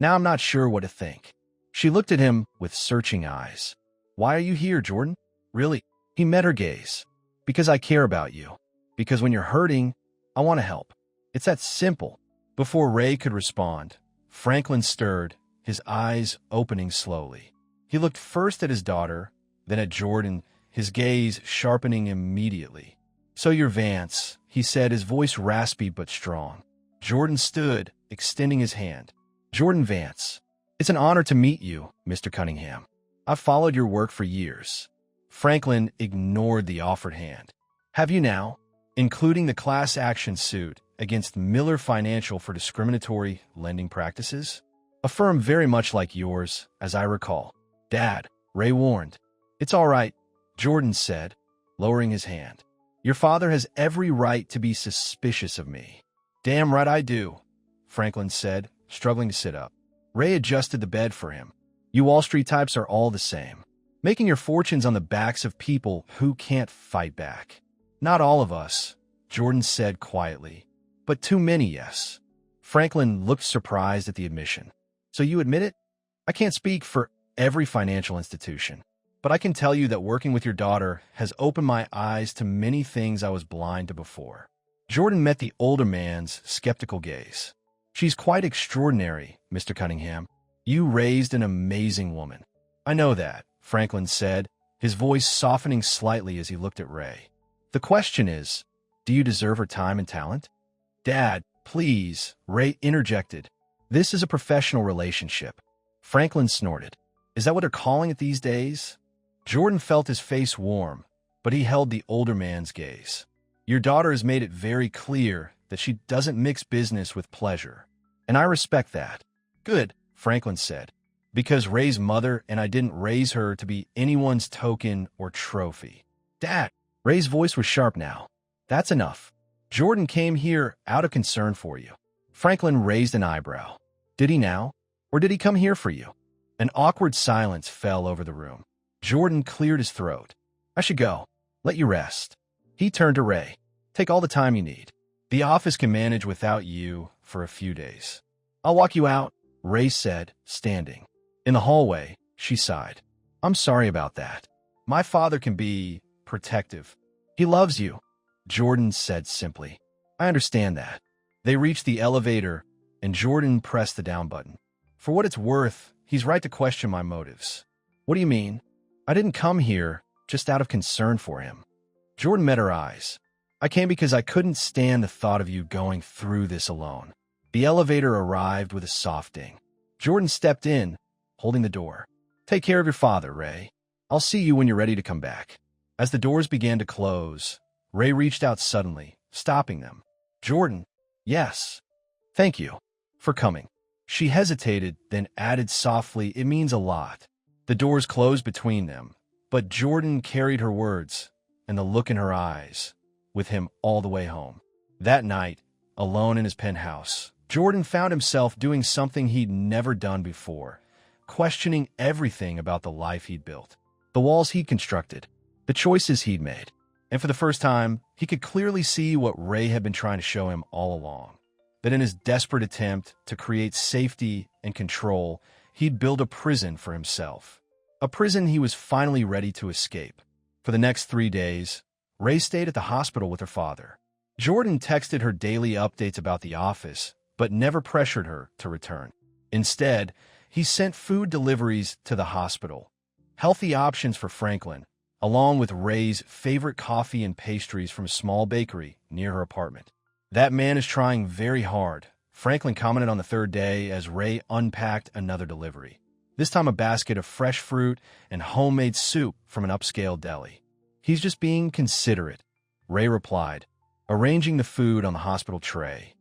I'm not sure what to think. She looked at him with searching eyes. Why are you here, Jordan? Really? He met her gaze. Because I care about you. Because when you're hurting, I want to help. It's that simple. Before Ray could respond, Franklin stirred, his eyes opening slowly. He looked first at his daughter, then at Jordan, his gaze sharpening immediately. So you're Vance, he said, his voice raspy but strong. Jordan stood, extending his hand. Jordan Vance. It's an honor to meet you, Mr. Cunningham. I've followed your work for years. Franklin ignored the offered hand. Have you now? Including the class action suit against Miller Financial for discriminatory lending practices? A firm very much like yours, as I recall. Dad, Ray warned. It's all right, Jordan said, lowering his hand. Your father has every right to be suspicious of me. Damn right I do, Franklin said, struggling to sit up. Ray adjusted the bed for him. You Wall Street types are all the same, making your fortunes on the backs of people who can't fight back. Not all of us, Jordan said quietly, but too many, yes. Franklin looked surprised at the admission. So you admit it? I can't speak for every financial institution, but I can tell you that working with your daughter has opened my eyes to many things I was blind to before. Jordan met the older man's skeptical gaze. She's quite extraordinary, Mr. Cunningham. You raised an amazing woman. I know that, Franklin said, his voice softening slightly as he looked at Ray. The question is, do you deserve her time and talent? Dad, please, Ray interjected. This is a professional relationship. Franklin snorted. Is that what they're calling it these days? Jordan felt his face warm, but he held the older man's gaze. Your daughter has made it very clear that she doesn't mix business with pleasure, and I respect that. Good, Franklin said, because Ray's mother and I didn't raise her to be anyone's token or trophy. Dad, Ray's voice was sharp now. That's enough. Jordan came here out of concern for you. Franklin raised an eyebrow. Did he now? Or did he come here for you? An awkward silence fell over the room. Jordan cleared his throat. I should go. Let you rest. He turned to Ray. Take all the time you need. The office can manage without you for a few days. I'll walk you out, Ray said, standing. In the hallway, she sighed. I'm sorry about that. My father can be protective. He loves you, Jordan said simply. I understand that. They reached the elevator, and Jordan pressed the down button. For what it's worth, he's right to question my motives. What do you mean? I didn't come here just out of concern for him. Jordan met her eyes. I came because I couldn't stand the thought of you going through this alone. The elevator arrived with a soft ding. Jordan stepped in, holding the door. Take care of your father, Ray. I'll see you when you're ready to come back. As the doors began to close, Ray reached out suddenly, stopping them. Jordan, yes. Thank you for coming. She hesitated, then added softly, it means a lot. The doors closed between them, but Jordan carried her words and the look in her eyes with him all the way home. That night, alone in his penthouse, Jordan found himself doing something he'd never done before, questioning everything about the life he'd built, the walls he'd constructed, the choices he'd made. And for the first time, he could clearly see what Ray had been trying to show him all along. That in his desperate attempt to create safety and control, he'd built a prison for himself. A prison he was finally ready to escape. For the next 3 days, Ray stayed at the hospital with her father. Jordan texted her daily updates about the office, but never pressured her to return. Instead, he sent food deliveries to the hospital, healthy options for Franklin, along with Ray's favorite coffee and pastries from a small bakery near her apartment. That man is trying very hard, Franklin commented on the third day as Ray unpacked another delivery. This time a basket of fresh fruit and homemade soup from an upscale deli. He's just being considerate, Ray replied, arranging the food on the hospital tray.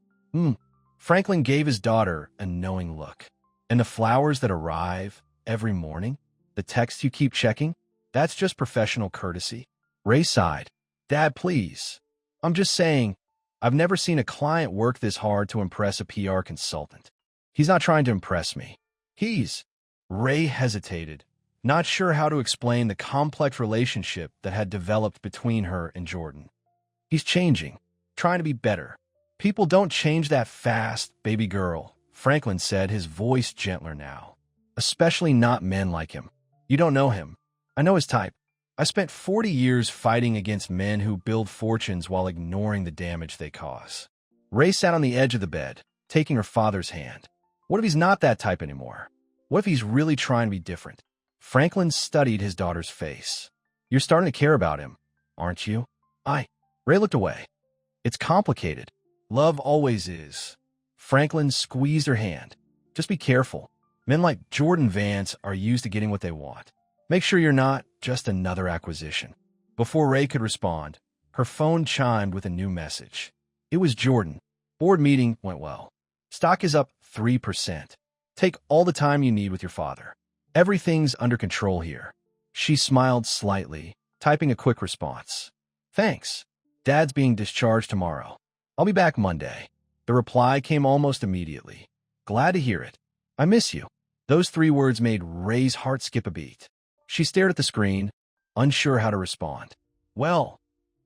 Franklin gave his daughter a knowing look. And the flowers that arrive every morning? The texts you keep checking? That's just professional courtesy. Ray sighed. Dad, please. I'm just saying, I've never seen a client work this hard to impress a PR consultant. He's not trying to impress me. Ray hesitated, not sure how to explain the complex relationship that had developed between her and Jordan. He's changing, trying to be better. People don't change that fast, baby girl, Franklin said, his voice gentler now. Especially not men like him. You don't know him. I know his type. I spent 40 years fighting against men who build fortunes while ignoring the damage they cause. Ray sat on the edge of the bed, taking her father's hand. What if he's not that type anymore? What if he's really trying to be different? Franklin studied his daughter's face. You're starting to care about him, aren't you? Ray looked away. It's complicated. Love always is. Franklin squeezed her hand. Just be careful. Men like Jordan Vance are used to getting what they want. Make sure you're not just another acquisition. Before Ray could respond, her phone chimed with a new message. It was Jordan. Board meeting went well. Stock is up 3%. Take all the time you need with your father. Everything's under control here. She smiled slightly, typing a quick response. Thanks. Dad's being discharged tomorrow. I'll be back Monday. The reply came almost immediately. Glad to hear it. I miss you. Those 3 words made Ray's heart skip a beat. She stared at the screen, unsure how to respond. Well,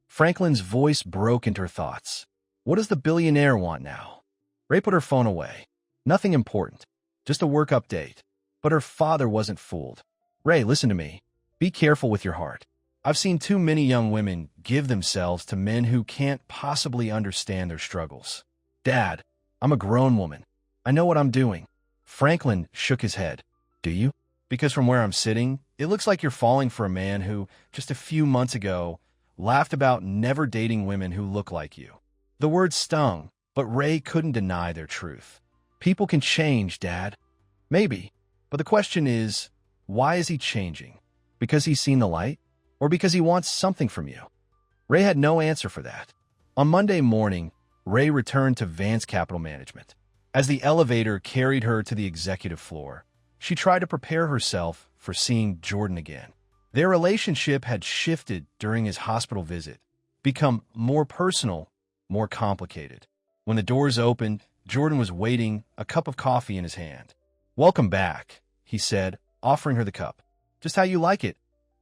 Franklin's voice broke into her thoughts. What does the billionaire want now? Ray put her phone away. Nothing important. Just a work update. But her father wasn't fooled. Ray, listen to me. Be careful with your heart. I've seen too many young women give themselves to men who can't possibly understand their struggles. Dad, I'm a grown woman. I know what I'm doing. Franklin shook his head. Do you? Because from where I'm sitting, it looks like you're falling for a man who, just a few months ago, laughed about never dating women who look like you. The words stung, but Ray couldn't deny their truth. People can change, Dad. Maybe. But the question is, why is he changing? Because he's seen the light? Or because he wants something from you? Ray had no answer for that. On Monday morning, Ray returned to Vance Capital Management. As the elevator carried her to the executive floor, she tried to prepare herself for seeing Jordan again. Their relationship had shifted during his hospital visit, become more personal, more complicated. When the doors opened, Jordan was waiting, a cup of coffee in his hand. Welcome back, he said, offering her the cup. Just how you like it.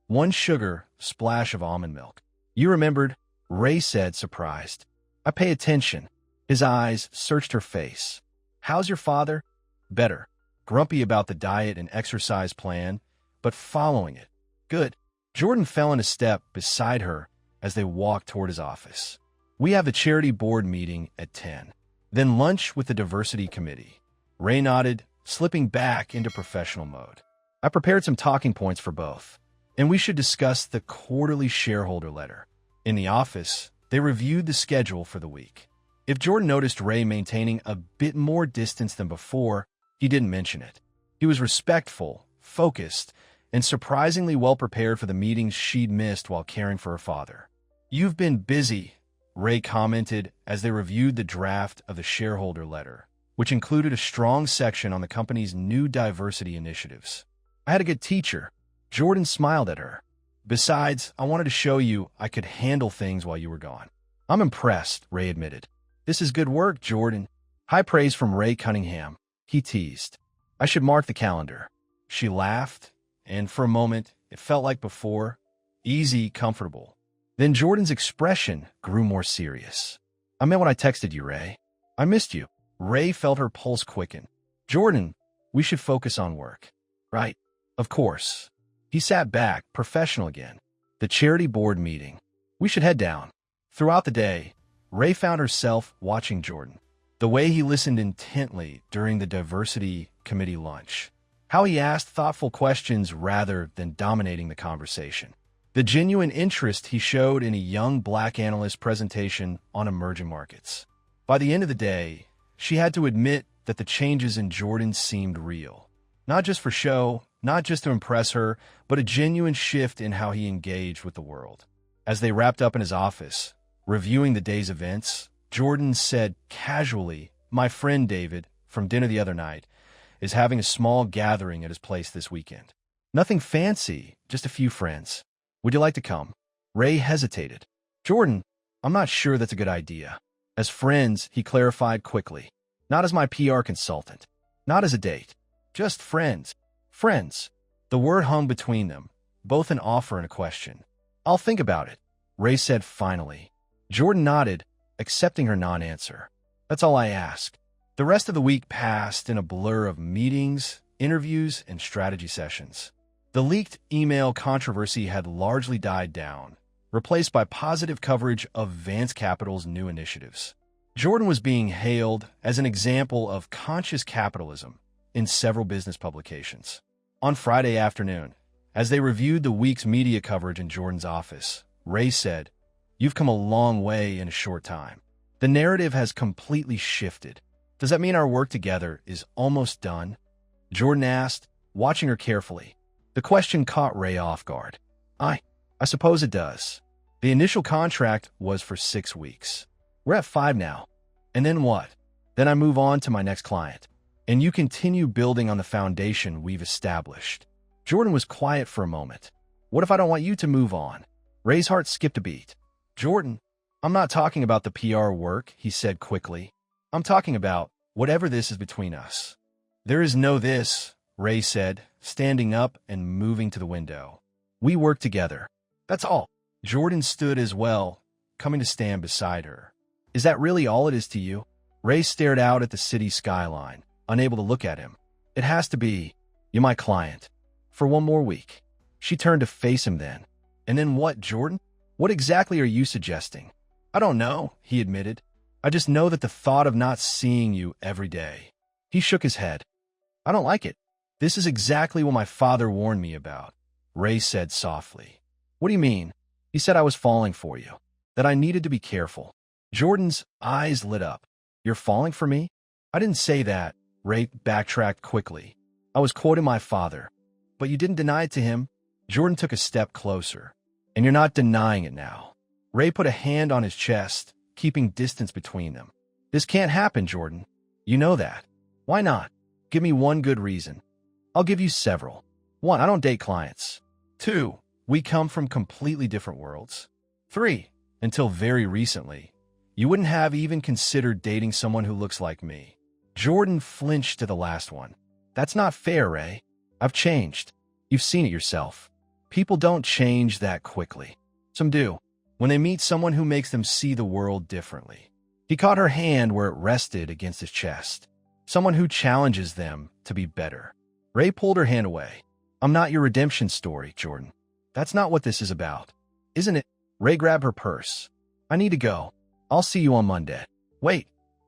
1 sugar, splash of almond milk. You remembered, Ray said, surprised. I pay attention. His eyes searched her face. How's your father? Better. Grumpy about the diet and exercise plan, but following it. Good. Jordan fell in a step beside her, as they walked toward his office. "We have the charity board meeting at 10. Then lunch with the diversity committee." Ray nodded, slipping back into professional mode. "I prepared some talking points for both, and we should discuss the quarterly shareholder letter." In the office, they reviewed the schedule for the week. If Jordan noticed Ray maintaining a bit more distance than before, he didn't mention it. He was respectful, focused, and surprisingly well prepared for the meetings she'd missed while caring for her father. "You've been busy," Ray commented as they reviewed the draft of the shareholder letter, which included a strong section on the company's new diversity initiatives. "I had a good teacher." Jordan smiled at her. "Besides, I wanted to show you I could handle things while you were gone." "I'm impressed," Ray admitted. "This is good work, Jordan." High praise from Ray Cunningham, he teased. "I should mark the calendar." She laughed, and for a moment, it felt like before, easy, comfortable. Then Jordan's expression grew more serious. "I meant when I texted you, Ray. I missed you." Ray felt her pulse quicken. "Jordan, we should focus on work." "Right. Of course." He sat back, professional again. "The charity board meeting. We should head down." Throughout the day, Ray found herself watching Jordan. The way he listened intently during the diversity committee lunch. How he asked thoughtful questions rather than dominating the conversation. The genuine interest he showed in a young Black analyst's presentation on emerging markets. By the end of the day, she had to admit that the changes in Jordan seemed real. Not just for show, not just to impress her, but a genuine shift in how he engaged with the world. As they wrapped up in his office, reviewing the day's events, Jordan said casually, "My friend David, from dinner the other night, is having a small gathering at his place this weekend. Nothing fancy, just a few friends. Would you like to come?" Ray hesitated. "Jordan, I'm not sure that's a good idea." "As friends," he clarified quickly. "Not as my PR consultant. Not as a date. Just friends." Friends. The word hung between them, both an offer and a question. "I'll think about it," Ray said finally. Jordan nodded, accepting her non-answer. "That's all I ask." The rest of the week passed in a blur of meetings, interviews, and strategy sessions. The leaked email controversy had largely died down, replaced by positive coverage of Vance Capital's new initiatives. Jordan was being hailed as an example of conscious capitalism in several business publications. On Friday afternoon, as they reviewed the week's media coverage in Jordan's office, Ray said, "You've come a long way in a short time. The narrative has completely shifted. Does that mean our work together is almost done?" Jordan asked, watching her carefully. The question caught Ray off guard. I suppose it does. The initial contract was for 6 weeks. We're at 5 now. And then what? Then I move on to my next client. And you continue building on the foundation we've established." Jordan was quiet for a moment. "What if I don't want you to move on?" Ray's heart skipped a beat. "Jordan, I'm not talking about the PR work," he said quickly. "I'm talking about whatever this is between us." "There is no this," Ray said, standing up and moving to the window. "We work together. That's all." Jordan stood as well, coming to stand beside her. "Is that really all it is to you?" Ray stared out at the city skyline, unable to look at him. "It has to be. You're my client. For one more week." She turned to face him then. "And then what, Jordan? What exactly are you suggesting?" "I don't know," he admitted. "I just know that the thought of not seeing you every day." He shook his head. "I don't like it. This is exactly what my father warned me about," Ray said softly. "What do you mean?" "He said I was falling for you, that I needed to be careful." Jordan's eyes lit up. "You're falling for me?" "I didn't say that," Ray backtracked quickly. "I was quoting my father. But you didn't deny it to him." Jordan took a step closer. "And you're not denying it now." Ray put a hand on his chest, keeping distance between them. "This can't happen, Jordan. You know that. Why not? Give me one good reason." "I'll give you several. 1, I don't date clients. 2, we come from completely different worlds. 3, until very recently, you wouldn't have even considered dating someone who looks like me." Jordan flinched to the last one. "That's not fair, Ray. I've changed. You've seen it yourself. People don't change that quickly. Some do, when they meet someone who makes them see the world differently." He caught her hand where it rested against his chest. "Someone who challenges them to be better." Ray pulled her hand away. "I'm not your redemption story, Jordan. That's not what this is about. Isn't it?" Ray grabbed her purse. I need to go. I'll see you on Monday. Wait,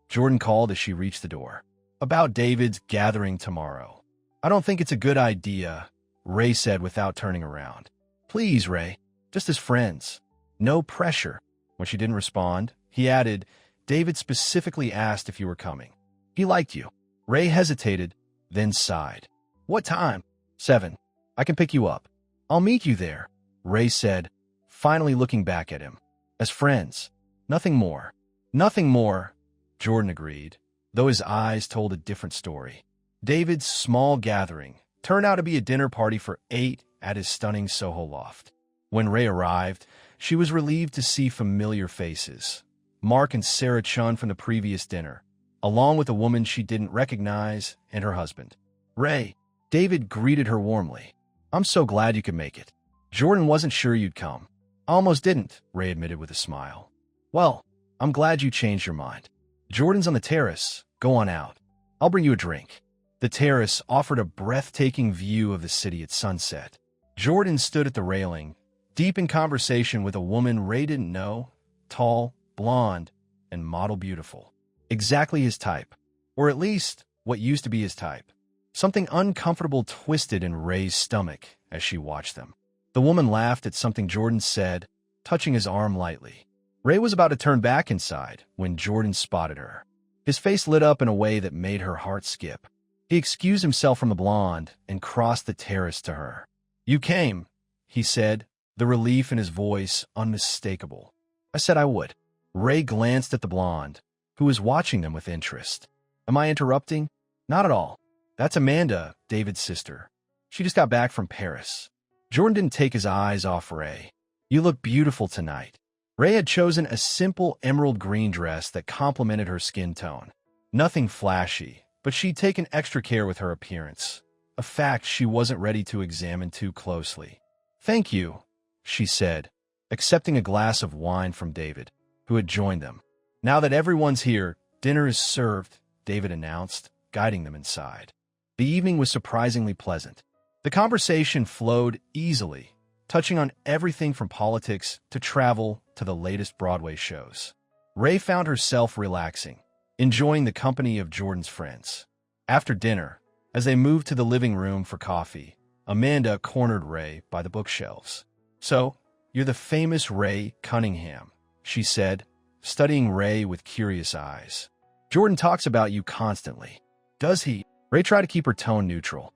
Jordan called as she reached the door. About David's gathering tomorrow. I don't think it's a good idea, Ray said without turning around. Please, Ray, just as friends. No pressure. When she didn't respond, he added, David specifically asked if you were coming. He liked you. Ray hesitated, then sighed. What time? 7. I can pick you up. I'll meet you there, Ray said, finally looking back at him. As friends. Nothing more. Nothing more, Jordan agreed, though his eyes told a different story. David's small gathering turned out to be a dinner party for 8 at his stunning Soho loft. When Ray arrived, she was relieved to see familiar faces. Mark and Sarah Chun from the previous dinner, along with a woman she didn't recognize and her husband. Ray, David greeted her warmly. I'm so glad you could make it. Jordan wasn't sure you'd come. I almost didn't, Ray admitted with a smile. Well, I'm glad you changed your mind. Jordan's on the terrace. Go on out. I'll bring you a drink. The terrace offered a breathtaking view of the city at sunset. Jordan stood at the railing, deep in conversation with a woman Ray didn't know, tall, blonde, and model beautiful. Exactly his type, or at least what used to be his type. Something uncomfortable twisted in Ray's stomach as she watched them. The woman laughed at something Jordan said, touching his arm lightly. Ray was about to turn back inside when Jordan spotted her. His face lit up in a way that made her heart skip. He excused himself from the blonde and crossed the terrace to her. You came, he said, the relief in his voice unmistakable. I said I would. Ray glanced at the blonde, who was watching them with interest. Am I interrupting? Not at all. That's Amanda, David's sister. She just got back from Paris. Jordan didn't take his eyes off Ray. You look beautiful tonight. Ray had chosen a simple emerald green dress that complemented her skin tone. Nothing flashy, but she'd taken extra care with her appearance, a fact she wasn't ready to examine too closely. Thank you, she said, accepting a glass of wine from David, who had joined them. Now that everyone's here, dinner is served, David announced, guiding them inside. The evening was surprisingly pleasant. The conversation flowed easily, touching on everything from politics to travel to the latest Broadway shows. Ray found herself relaxing, enjoying the company of Jordan's friends. After dinner, as they moved to the living room for coffee, Amanda cornered Ray by the bookshelves. So, you're the famous Ray Cunningham, she said, studying Ray with curious eyes. Jordan talks about you constantly. Does he? Ray tried to keep her tone neutral.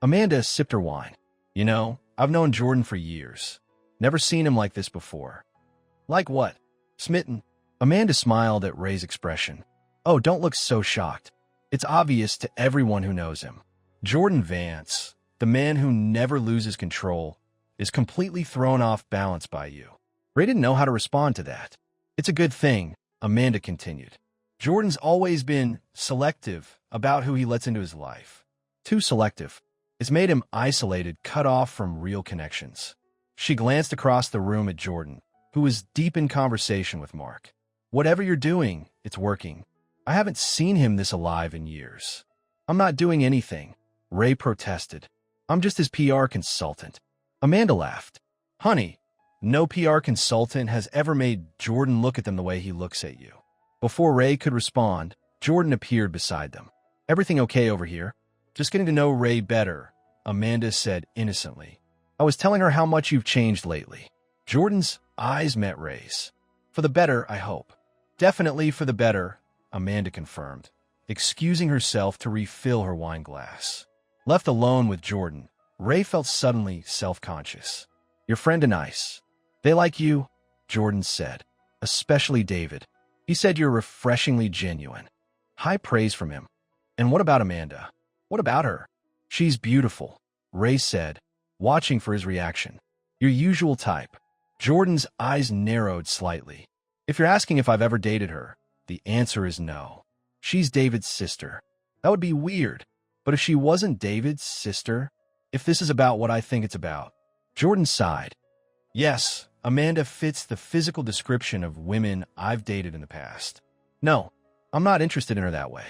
Amanda sipped her wine. You know, I've known Jordan for years. Never seen him like this before. Like what? Smitten? Amanda smiled at Ray's expression. Oh, don't look so shocked. It's obvious to everyone who knows him. Jordan Vance, the man who never loses control, is completely thrown off balance by you. Ray didn't know how to respond to that. It's a good thing, Amanda continued. Jordan's always been selective about who he lets into his life. Too selective. It's made him isolated, cut off from real connections. She glanced across the room at Jordan, who was deep in conversation with Mark. Whatever you're doing, it's working. I haven't seen him this alive in years. I'm not doing anything, Ray protested. I'm just his PR consultant. Amanda laughed. Honey, no PR consultant has ever made Jordan look at them the way he looks at you. Before Ray could respond, Jordan appeared beside them. Everything okay over here? Just getting to know Ray better, Amanda said innocently. I was telling her how much you've changed lately. Jordan's eyes met Ray's. For the better, I hope. Definitely for the better, Amanda confirmed, excusing herself to refill her wine glass. Left alone with Jordan, Ray felt suddenly self-conscious. Your friend and Ice. They like you, Jordan said. Especially David. He said you're refreshingly genuine. High praise from him. And what about Amanda? What about her? She's beautiful, Ray said, watching for his reaction. Your usual type. Jordan's eyes narrowed slightly. If you're asking if I've ever dated her, the answer is no. She's David's sister. That would be weird. But if she wasn't David's sister, if this is about what I think it's about. Jordan sighed. Yes, Amanda fits the physical description of women I've dated in the past. No, I'm not interested in her that way.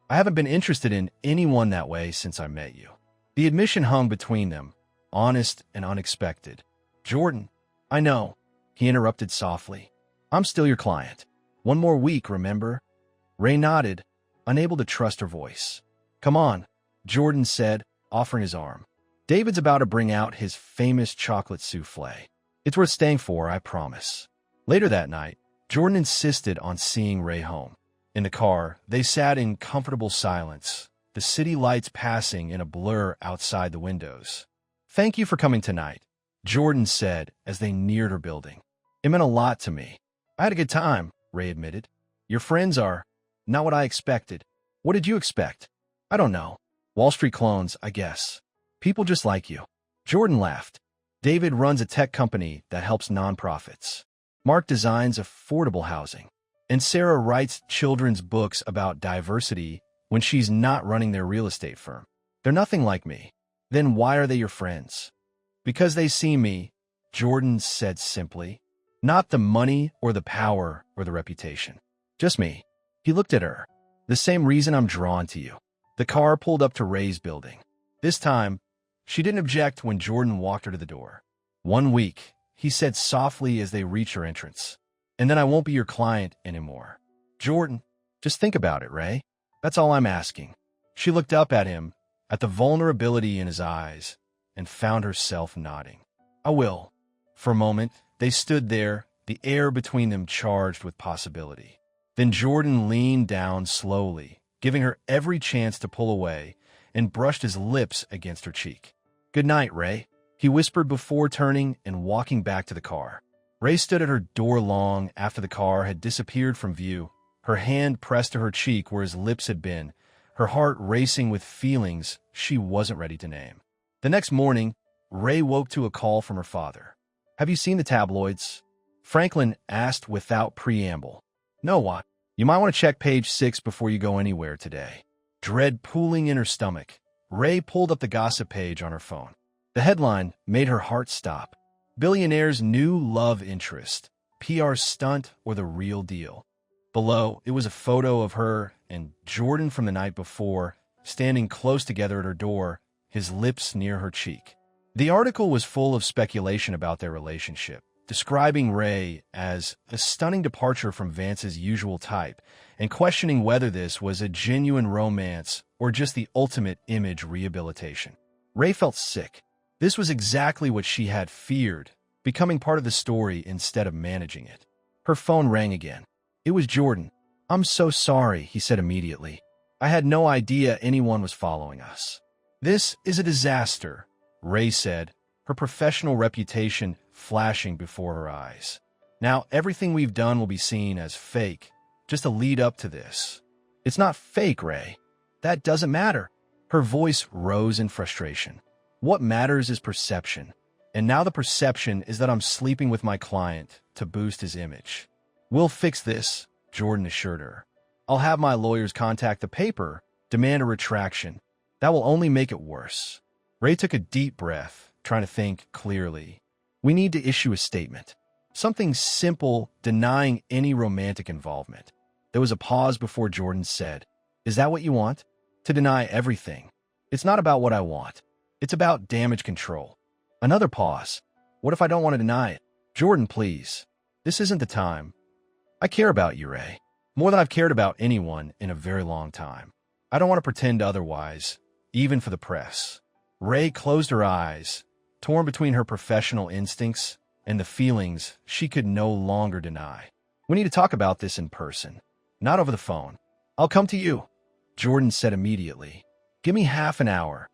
I haven't been interested in anyone that way since I met you. The admission hung between them, honest and unexpected. Jordan, I know, he interrupted softly. I'm still your client. One more week, remember? Ray nodded, unable to trust her voice. Come on, Jordan said, offering his arm. David's about to bring out his famous chocolate souffle. It's worth staying for, I promise. Later that night, Jordan insisted on seeing Ray home. In the car, they sat in comfortable silence, the city lights passing in a blur outside the windows. Thank you for coming tonight, Jordan said as they neared her building. It meant a lot to me. I had a good time, Ray admitted. Your friends are not what I expected. What did you expect? I don't know. Wall Street clones, I guess. People just like you. Jordan laughed. David runs a tech company that helps nonprofits. Mark designs affordable housing. And Sarah writes children's books about diversity when she's not running their real estate firm. They're nothing like me. Then why are they your friends? Because they see me, Jordan said simply. Not the money or the power or the reputation. Just me. He looked at her. The same reason I'm drawn to you. The car pulled up to Ray's building. This time, she didn't object when Jordan walked her to the door. 1 week, he said softly as they reached her entrance. And then I won't be your client anymore. Jordan, just think about it, Ray. That's all I'm asking. She looked up at him, at the vulnerability in his eyes, and found herself nodding. I will. For a moment, they stood there, the air between them charged with possibility. Then Jordan leaned down slowly, giving her every chance to pull away, and brushed his lips against her cheek. Good night, Ray, he whispered before turning and walking back to the car. Ray stood at her door long after the car had disappeared from view, her hand pressed to her cheek where his lips had been, her heart racing with feelings she wasn't ready to name. The next morning, Ray woke to a call from her father. Have you seen the tabloids? Franklin asked without preamble. No, what? You might want to check page 6 before you go anywhere today. Dread pooling in her stomach, Ray pulled up the gossip page on her phone. The headline made her heart stop. Billionaire's new love interest, PR stunt or the real deal. Below, it was a photo of her and Jordan from the night before, standing close together at her door, his lips near her cheek. The article was full of speculation about their relationship, describing Ray as a stunning departure from Vance's usual type and questioning whether this was a genuine romance or just the ultimate image rehabilitation. Ray felt sick. This was exactly what she had feared, becoming part of the story instead of managing it. Her phone rang again. It was Jordan. I'm so sorry, he said immediately. I had no idea anyone was following us. This is a disaster, Ray said, her professional reputation flashing before her eyes. Now everything we've done will be seen as fake, just a lead up to this. It's not fake, Ray. That doesn't matter. Her voice rose in frustration. What matters is perception. And now the perception is that I'm sleeping with my client to boost his image. We'll fix this, Jordan assured her. I'll have my lawyers contact the paper, demand a retraction. That will only make it worse. Ray took a deep breath, trying to think clearly. We need to issue a statement. Something simple, denying any romantic involvement. There was a pause before Jordan said, Is that what you want? To deny everything. It's not about what I want. It's about damage control. Another pause. What if I don't want to deny it? Jordan, please. This isn't the time. I care about you, Ray. More than I've cared about anyone in a very long time. I don't want to pretend otherwise, even for the press. Ray closed her eyes, torn between her professional instincts and the feelings she could no longer deny. We need to talk about this in person, not over the phone. I'll come to you, Jordan said immediately. Give me half an hour.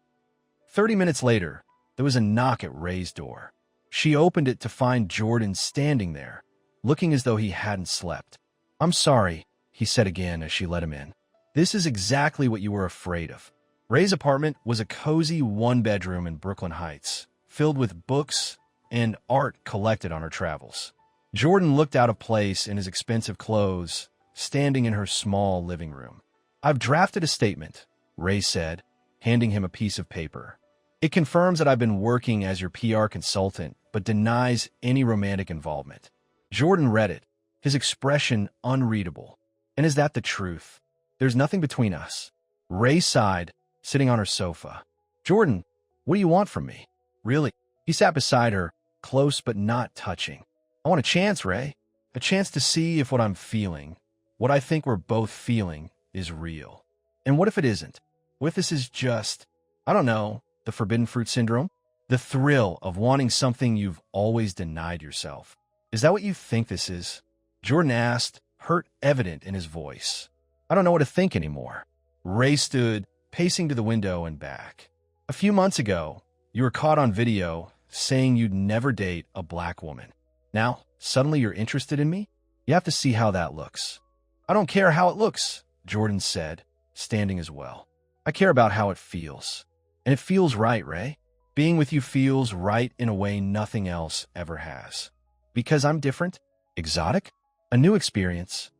30 minutes later, there was a knock at Ray's door. She opened it to find Jordan standing there, looking as though he hadn't slept. I'm sorry, he said again as she let him in. This is exactly what you were afraid of. Ray's apartment was a cozy one-bedroom in Brooklyn Heights, filled with books and art collected on her travels. Jordan looked out of place in his expensive clothes, standing in her small living room. I've drafted a statement, Ray said, handing him a piece of paper. It confirms that I've been working as your PR consultant, but denies any romantic involvement. Jordan read it, his expression unreadable. And is that the truth? There's nothing between us. Ray sighed, sitting on her sofa. Jordan, what do you want from me? Really? He sat beside her, close but not touching. I want a chance, Ray. A chance to see if what I'm feeling, what I think we're both feeling, is real. And what if it isn't? What if this is just, I don't know, the forbidden fruit syndrome? The thrill of wanting something you've always denied yourself. Is that what you think this is? Jordan asked, hurt evident in his voice. I don't know what to think anymore. Ray stood, pacing to the window and back. A few months ago, you were caught on video saying you'd never date a black woman. Now, suddenly you're interested in me? You have to see how that looks. I don't care how it looks, Jordan said, standing as well. I care about how it feels. And it feels right, Ray. Being with you feels right in a way nothing else ever has. Because I'm different? Exotic? A new experience?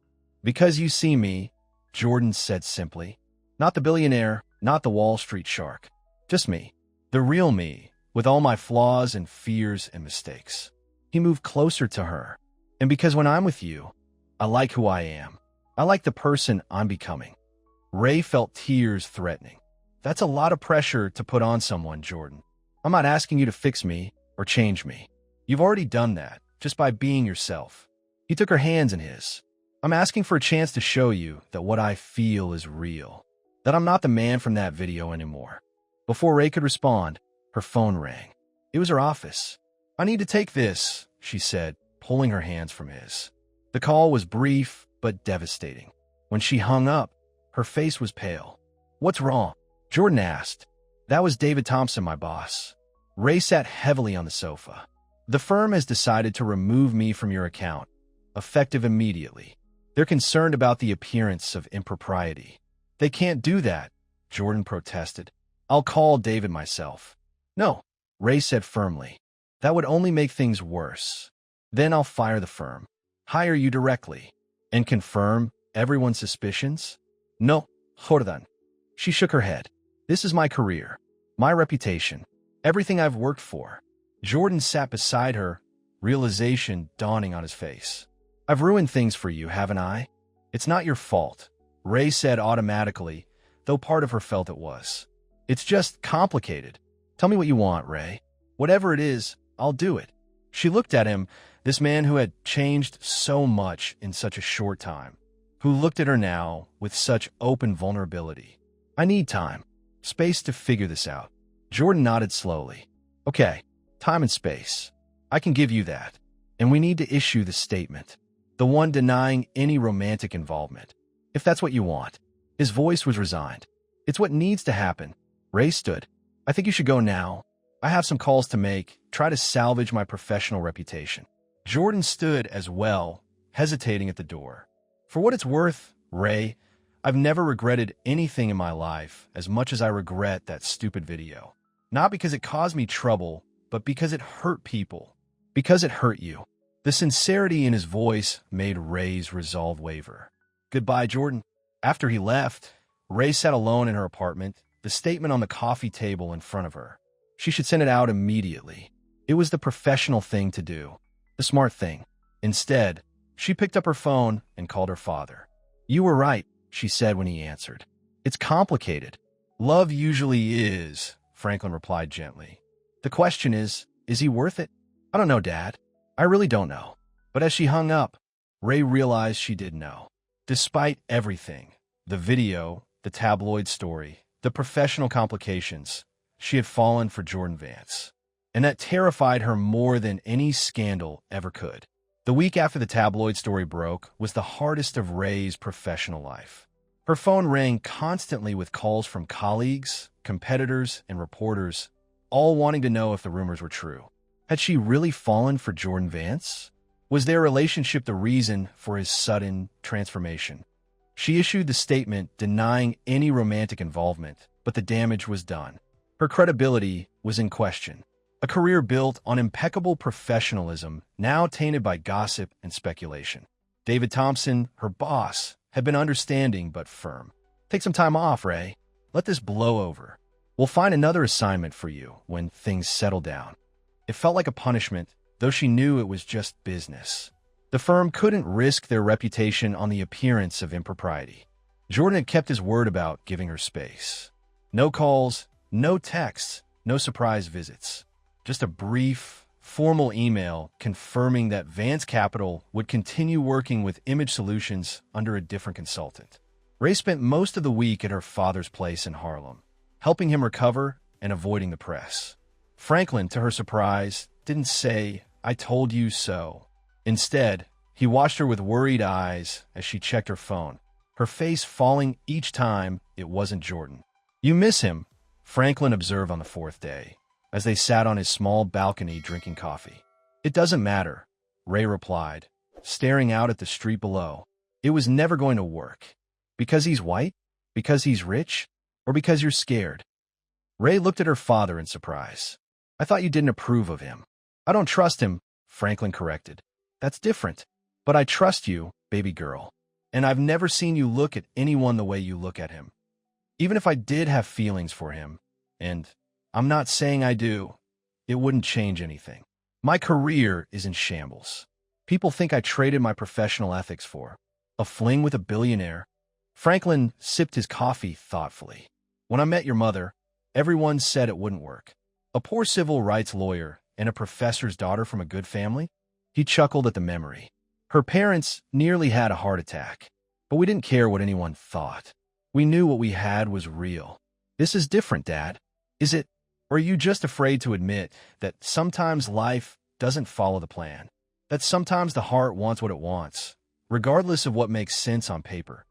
Because you see me, Jordan said simply. Not the billionaire, not the Wall Street shark. Just me. The real me, with all my flaws and fears and mistakes. He moved closer to her. And because when I'm with you, I like who I am. I like the person I'm becoming. Ray felt tears threatening. That's a lot of pressure to put on someone, Jordan. I'm not asking you to fix me or change me. You've already done that, just by being yourself. He took her hands in his. I'm asking for a chance to show you that what I feel is real. That I'm not the man from that video anymore. Before Ray could respond, her phone rang. It was her office. I need to take this, she said, pulling her hands from his. The call was brief but devastating. When she hung up, her face was pale. What's wrong? Jordan asked. That was David Thompson, my boss. Ray sat heavily on the sofa. The firm has decided to remove me from your account, effective immediately. They're concerned about the appearance of impropriety. They can't do that, Jordan protested. I'll call David myself. No, Ray said firmly. That would only make things worse. Then I'll fire the firm, hire you directly, and confirm everyone's suspicions? No, Jordan. She shook her head. This is my career, my reputation, everything I've worked for. Jordan sat beside her, realization dawning on his face. I've ruined things for you, haven't I? It's not your fault, Ray said automatically, though part of her felt it was. It's just complicated. Tell me what you want, Ray. Whatever it is, I'll do it. She looked at him, this man who had changed so much in such a short time, who looked at her now with such open vulnerability. I need time. Space to figure this out. Jordan nodded slowly. Okay, time and space. I can give you that. And we need to issue the statement. The one denying any romantic involvement. If that's what you want. His voice was resigned. It's what needs to happen. Ray stood. I think you should go now. I have some calls to make. Try to salvage my professional reputation. Jordan stood as well, hesitating at the door. For what it's worth, Ray, I've never regretted anything in my life as much as I regret that stupid video. Not because it caused me trouble, but because it hurt people. Because it hurt you. The sincerity in his voice made Ray's resolve waver. Goodbye, Jordan. After he left, Ray sat alone in her apartment, the statement on the coffee table in front of her. She should send it out immediately. It was the professional thing to do. The smart thing. Instead, she picked up her phone and called her father. You were right, she said when he answered. It's complicated. Love usually is, Franklin replied gently. The question is he worth it? I don't know, Dad. I really don't know. But as she hung up, Ray realized she did know. Despite everything, the video, the tabloid story, the professional complications, she had fallen for Jordan Vance. And that terrified her more than any scandal ever could. The week after the tabloid story broke was the hardest of Ray's professional life. Her phone rang constantly with calls from colleagues, competitors, and reporters, all wanting to know if the rumors were true. Had she really fallen for Jordan Vance? Was their relationship the reason for his sudden transformation? She issued the statement denying any romantic involvement, but the damage was done. Her credibility was in question. A career built on impeccable professionalism, now tainted by gossip and speculation. David Thompson, her boss, had been understanding but firm. Take some time off, Ray. Let this blow over. We'll find another assignment for you when things settle down. It felt like a punishment, though she knew it was just business. The firm couldn't risk their reputation on the appearance of impropriety. Jordan had kept his word about giving her space. No calls, no texts, no surprise visits. Just a brief, formal email confirming that Vance Capital would continue working with Image Solutions under a different consultant. Ray spent most of the week at her father's place in Harlem, helping him recover and avoiding the press. Franklin, to her surprise, didn't say, "I told you so." Instead, he watched her with worried eyes as she checked her phone, her face falling each time it wasn't Jordan. "You miss him," Franklin observed on the fourth day, as they sat on his small balcony drinking coffee. "It doesn't matter," Ray replied, staring out at the street below. "It was never going to work. Because he's white? Because he's rich? Or because you're scared?" Ray looked at her father in surprise. "I thought you didn't approve of him." "I don't trust him," Franklin corrected. "That's different. But I trust you, baby girl. And I've never seen you look at anyone the way you look at him. Even if I did have feelings for him, and I'm not saying I do, it wouldn't change anything. My career is in shambles. People think I traded my professional ethics for a fling with a billionaire." Franklin sipped his coffee thoughtfully. "When I met your mother, everyone said it wouldn't work. A poor civil rights lawyer and a professor's daughter from a good family?" He chuckled at the memory. "Her parents nearly had a heart attack, but we didn't care what anyone thought. We knew what we had was real. This is different, Dad. Is it? Or are you just afraid to admit that sometimes life doesn't follow the plan? That sometimes the heart wants what it wants, regardless of what makes sense on paper?"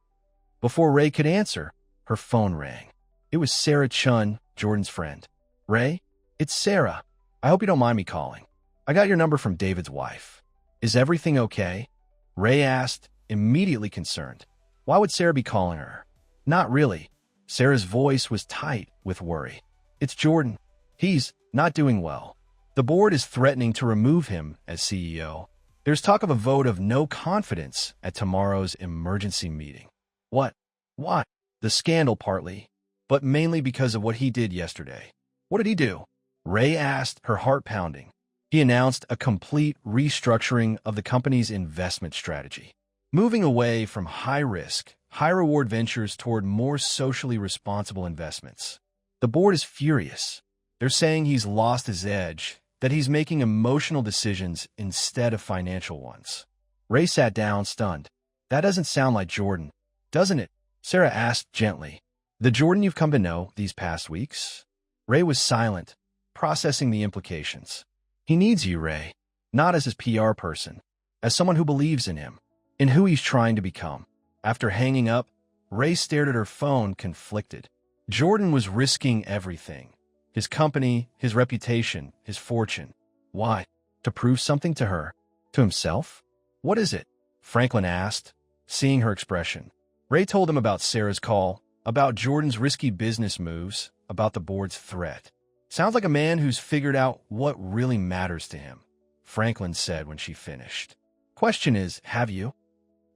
Before Ray could answer, her phone rang. It was Sarah Chun, Jordan's friend. "Ray, it's Sarah. I hope you don't mind me calling. I got your number from David's wife. Is everything okay?" Ray asked, immediately concerned. Why would Sarah be calling her? "Not really." Sarah's voice was tight with worry. "It's Jordan. He's not doing well. The board is threatening to remove him as CEO. There's talk of a vote of no confidence at tomorrow's emergency meeting." "What? Why?" "The scandal partly, but mainly because of what he did yesterday." "What did he do?" Ray asked, her heart pounding. "He announced a complete restructuring of the company's investment strategy, moving away from high-risk, high-reward ventures toward more socially responsible investments. The board is furious. They're saying he's lost his edge, that he's making emotional decisions instead of financial ones." Ray sat down, stunned. "That doesn't sound like Jordan, doesn't it?" Sarah asked gently. "The Jordan you've come to know these past weeks?" Ray was silent, processing the implications. "He needs you, Ray, not as his PR person, as someone who believes in him, in who he's trying to become." After hanging up, Ray stared at her phone, conflicted. Jordan was risking everything. His company, his reputation, his fortune. Why? To prove something to her? To himself? "What is it?" Franklin asked, seeing her expression. Ray told him about Sarah's call, about Jordan's risky business moves, about the board's threat. "Sounds like a man who's figured out what really matters to him," Franklin said when she finished. "Question is, have you?"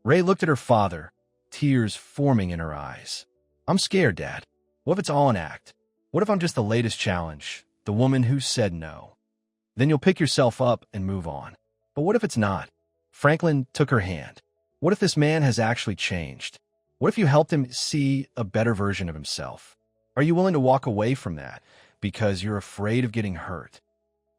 Ray looked at her father, tears forming in her eyes. "I'm scared, Dad. What if it's all an act? What if I'm just the latest challenge, the woman who said no? Then you'll pick yourself up and move on. But what if it's not?" Franklin took her hand. "What if this man has actually changed? What if you helped him see a better version of himself? Are you willing to walk away from that because you're afraid of getting hurt?"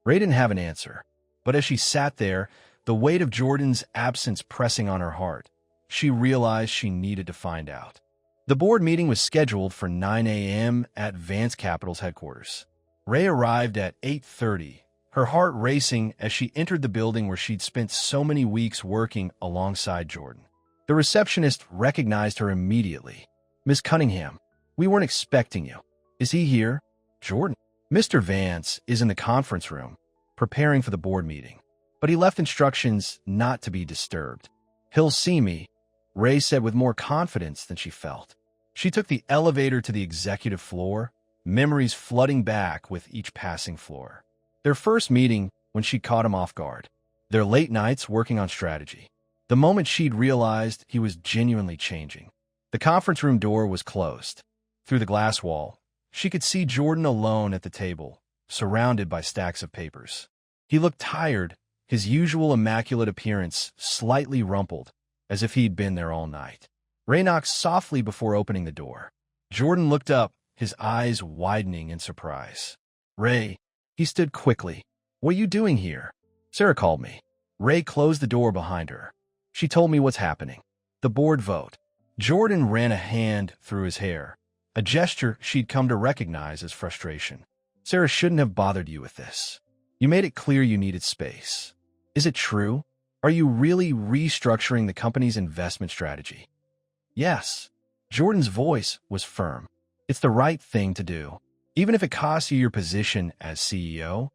Ray didn't have an answer, but as she sat there, the weight of Jordan's absence pressing on her heart, she realized she needed to find out. The board meeting was scheduled for 9 a.m. at Vance Capital's headquarters. Ray arrived at 8:30, her heart racing as she entered the building where she'd spent so many weeks working alongside Jordan. The receptionist recognized her immediately. "Miss Cunningham, we weren't expecting you. Is he here?" "Jordan." "Mr. Vance is in the conference room, preparing for the board meeting, but he left instructions not to be disturbed. He'll see me," Ray said with more confidence than she felt. She took the elevator to the executive floor, memories flooding back with each passing floor. Their first meeting when she caught him off guard. Their late nights working on strategy. The moment she'd realized he was genuinely changing. The conference room door was closed. Through the glass wall, she could see Jordan alone at the table, surrounded by stacks of papers. He looked tired, his usual immaculate appearance slightly rumpled, as if he'd been there all night. Ray knocked softly before opening the door. Jordan looked up, his eyes widening in surprise. "Ray," he stood quickly. What are you doing here? Sarah called me. Ray closed the door behind her. She told me what's happening. The board vote. Jordan ran a hand through his hair, a gesture she'd come to recognize as frustration. Sarah shouldn't have bothered you with this. You made it clear you needed space. Is it true? Are you really restructuring the company's investment strategy? Yes. Jordan's voice was firm. It's the right thing to do, even if it costs you your position as CEO.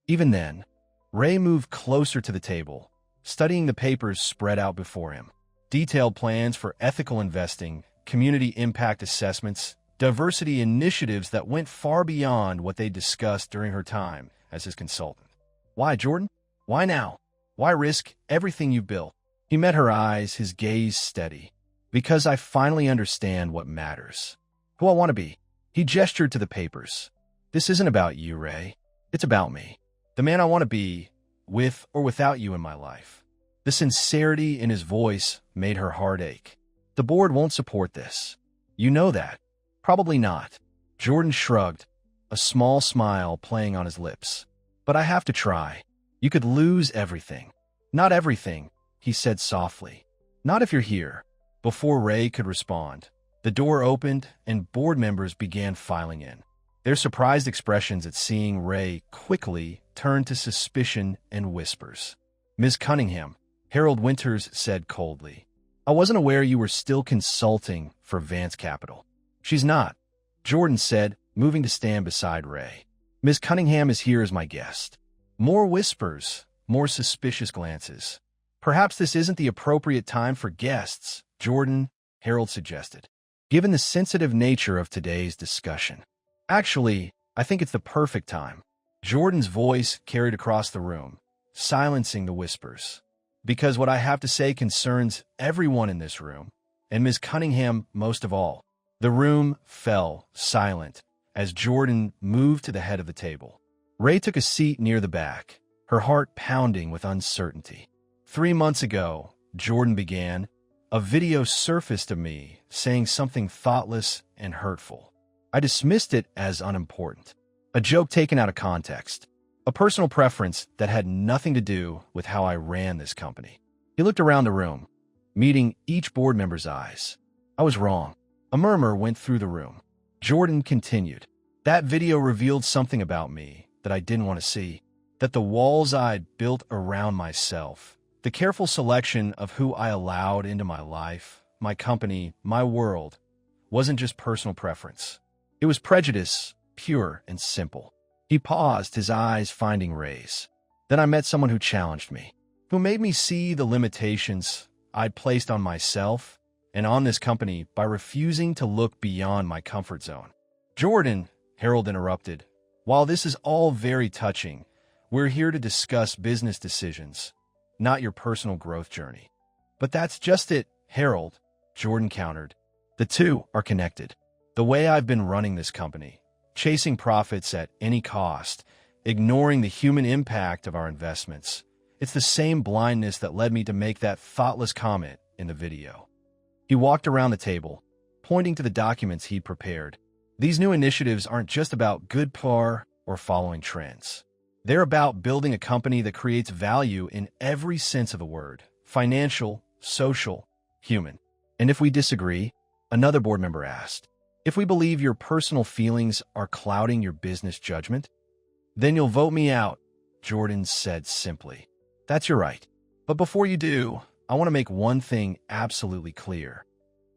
Even then, Ray moved closer to the table, studying the papers spread out before him. Detailed plans for ethical investing, community impact assessments, diversity initiatives that went far beyond what they discussed during her time as his consultant. Why, Jordan? Why now? Why risk everything you've built? He met her eyes, his gaze steady. Because I finally understand what matters. Who I want to be. He gestured to the papers. This isn't about you, Ray. It's about me. The man I want to be, with or without you in my life. The sincerity in his voice made her heart ache. The board won't support this. You know that. Probably not. Jordan shrugged, a small smile playing on his lips. But I have to try. You could lose everything. Not everything, he said softly. Not if you're here. Before Ray could respond, the door opened and board members began filing in. Their surprised expressions at seeing Ray quickly turned to suspicion and whispers. Ms. Cunningham, Harold Winters said coldly. I wasn't aware you were still consulting for Vance Capital. She's not, Jordan said, moving to stand beside Ray. Ms. Cunningham is here as my guest. More whispers, more suspicious glances. Perhaps this isn't the appropriate time for guests, Jordan, Harold suggested, given the sensitive nature of today's discussion. Actually, I think it's the perfect time. Jordan's voice carried across the room, silencing the whispers. Because what I have to say concerns everyone in this room, and Ms. Cunningham most of all. The room fell silent as Jordan moved to the head of the table. Ray took a seat near the back, her heart pounding with uncertainty. 3 months ago, Jordan began, a video surfaced to me saying something thoughtless and hurtful. I dismissed it as unimportant, a joke taken out of context, a personal preference that had nothing to do with how I ran this company. He looked around the room, meeting each board member's eyes. I was wrong. A murmur went through the room. Jordan continued. That video revealed something about me that I didn't want to see, that the walls I'd built around myself, the careful selection of who I allowed into my life, my company, my world, wasn't just personal preference. It was prejudice, pure and simple. He paused, his eyes finding Ray's. Then I met someone who challenged me, who made me see the limitations I'd placed on myself and on this company by refusing to look beyond my comfort zone. Jordan, Harold interrupted, while this is all very touching, we're here to discuss business decisions, not your personal growth journey. But that's just it, Harold, Jordan countered. The two are connected. The way I've been running this company, chasing profits at any cost, ignoring the human impact of our investments, it's the same blindness that led me to make that thoughtless comment in the video. He walked around the table, pointing to the documents he'd prepared. These new initiatives aren't just about good PR or following trends. They're about building a company that creates value in every sense of the word, financial, social, human. And if we disagree, another board member asked, if we believe your personal feelings are clouding your business judgment, then you'll vote me out, Jordan said simply. That's your right. But before you do, I want to make one thing absolutely clear.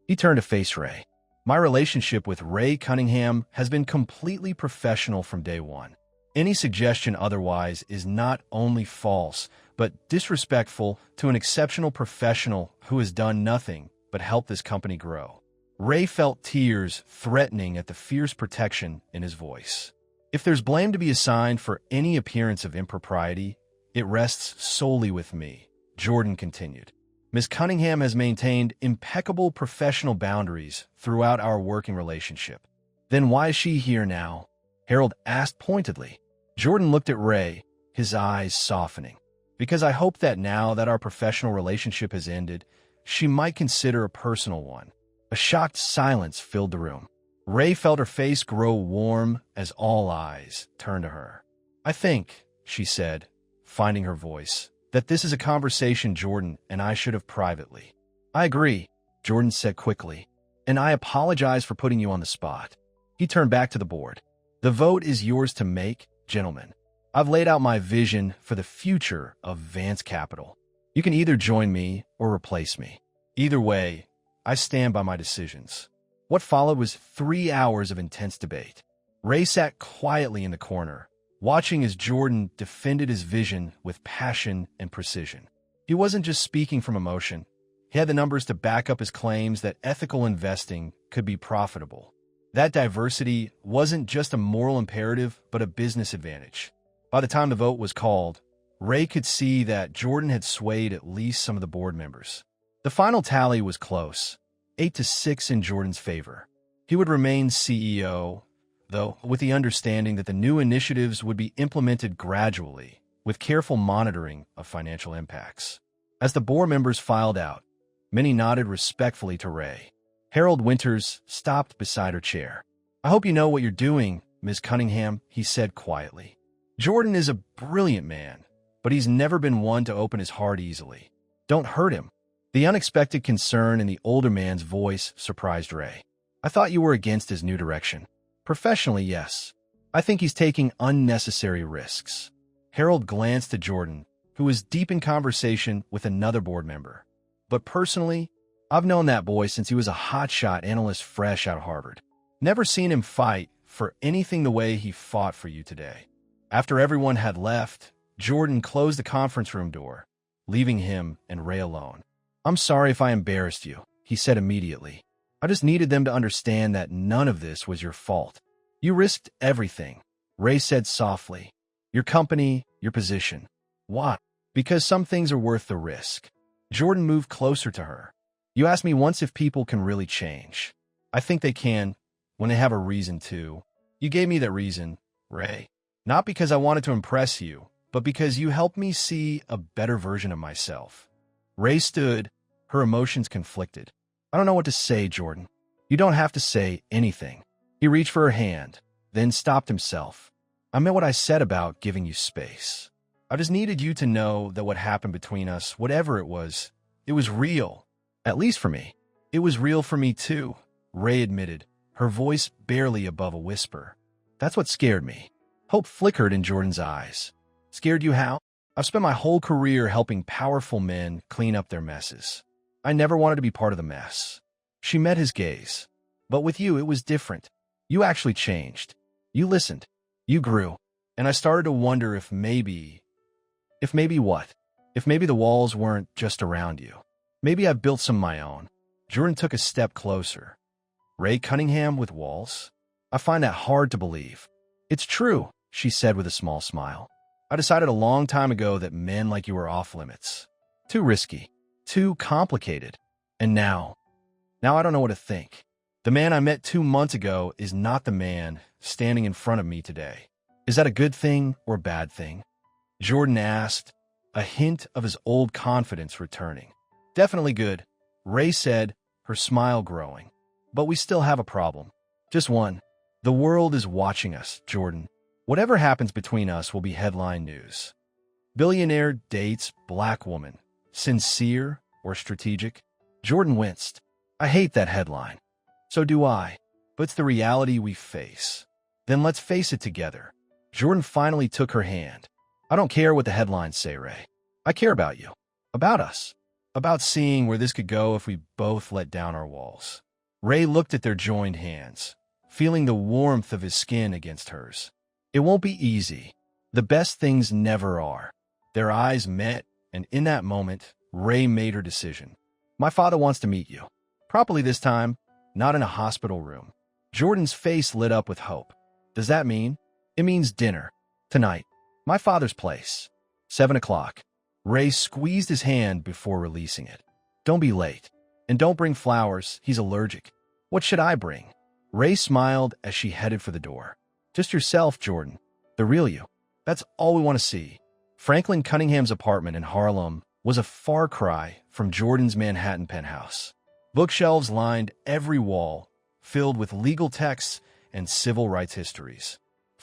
He turned to face Ray. My relationship with Ray Cunningham has been completely professional from day one. Any suggestion otherwise is not only false, but disrespectful to an exceptional professional who has done nothing but help this company grow. Ray felt tears threatening at the fierce protection in his voice. If there's blame to be assigned for any appearance of impropriety, it rests solely with me, Jordan continued. Ms. Cunningham has maintained impeccable professional boundaries throughout our working relationship. Then why is she here now? Harold asked pointedly. Jordan looked at Ray, his eyes softening. Because I hope that now that our professional relationship has ended, she might consider a personal one. A shocked silence filled the room. Ray felt her face grow warm as all eyes turned to her. I think, she said, finding her voice, that this is a conversation Jordan and I should have privately. I agree, Jordan said quickly, and I apologize for putting you on the spot. He turned back to the board. The vote is yours to make, gentlemen. I've laid out my vision for the future of Vance Capital. You can either join me or replace me. Either way, I stand by my decisions. What followed was 3 hours of intense debate. Ray sat quietly in the corner, watching as Jordan defended his vision with passion and precision. He wasn't just speaking from emotion. He had the numbers to back up his claims that ethical investing could be profitable. That diversity wasn't just a moral imperative, but a business advantage. By the time the vote was called, Ray could see that Jordan had swayed at least some of the board members. The final tally was close, 8-6 in Jordan's favor. He would remain CEO, though, with the understanding that the new initiatives would be implemented gradually, with careful monitoring of financial impacts. As the board members filed out, many nodded respectfully to Ray. Harold Winters stopped beside her chair. I hope you know what you're doing, Ms. Cunningham, he said quietly. Jordan is a brilliant man, but he's never been one to open his heart easily. Don't hurt him. The unexpected concern in the older man's voice surprised Ray. I thought you were against his new direction. Professionally, yes. I think he's taking unnecessary risks. Harold glanced at Jordan, who was deep in conversation with another board member. But personally, I've known that boy since he was a hotshot analyst fresh out of Harvard. Never seen him fight for anything the way he fought for you today. After everyone had left, Jordan closed the conference room door, leaving him and Ray alone. I'm sorry if I embarrassed you, he said immediately. I just needed them to understand that none of this was your fault. You risked everything, Ray said softly. Your company, your position. Why? Because some things are worth the risk. Jordan moved closer to her. You asked me once if people can really change. I think they can, when they have a reason to. You gave me that reason, Ray. Not because I wanted to impress you, but because you helped me see a better version of myself. Ray stood, her emotions conflicted. I don't know what to say, Jordan. You don't have to say anything. He reached for her hand, then stopped himself. I meant what I said about giving you space. I just needed you to know that what happened between us, whatever it was real. At least for me. It was real for me too, Ray admitted, her voice barely above a whisper. That's what scared me. Hope flickered in Jordan's eyes. Scared you how? I've spent my whole career helping powerful men clean up their messes. I never wanted to be part of the mess. She met his gaze. But with you, it was different. You actually changed. You listened. You grew. And I started to wonder if maybe what? If maybe the walls weren't just around you. Maybe I've built some of my own. Jordan took a step closer. Ray Cunningham with walls? I find that hard to believe. It's true, she said with a small smile. I decided a long time ago that men like you were off limits. Too risky. Too complicated. And now I don't know what to think. The man I met 2 months ago is not the man standing in front of me today. Is that a good thing or a bad thing? Jordan asked, a hint of his old confidence returning. Definitely good, Ray said, her smile growing. But we still have a problem. Just one. The world is watching us, Jordan. Whatever happens between us will be headline news. Billionaire dates black woman. Sincere or strategic? Jordan winced. I hate that headline. So do I. But it's the reality we face. Then let's face it together. Jordan finally took her hand. I don't care what the headlines say, Ray. I care about you. About us. About seeing where this could go if we both let down our walls. Ray looked at their joined hands, feeling the warmth of his skin against hers. It won't be easy. The best things never are. Their eyes met, and in that moment, Ray made her decision. My father wants to meet you. Properly this time, not in a hospital room. Jordan's face lit up with hope. Does that mean? It means dinner. Tonight. My father's place. 7 o'clock. Ray squeezed his hand before releasing it. Don't be late. And don't bring flowers. He's allergic. What should I bring? Ray smiled as she headed for the door. Just yourself, Jordan. The real you. That's all we want to see. Franklin Cunningham's apartment in Harlem was a far cry from Jordan's Manhattan penthouse. Bookshelves lined every wall, filled with legal texts and civil rights histories.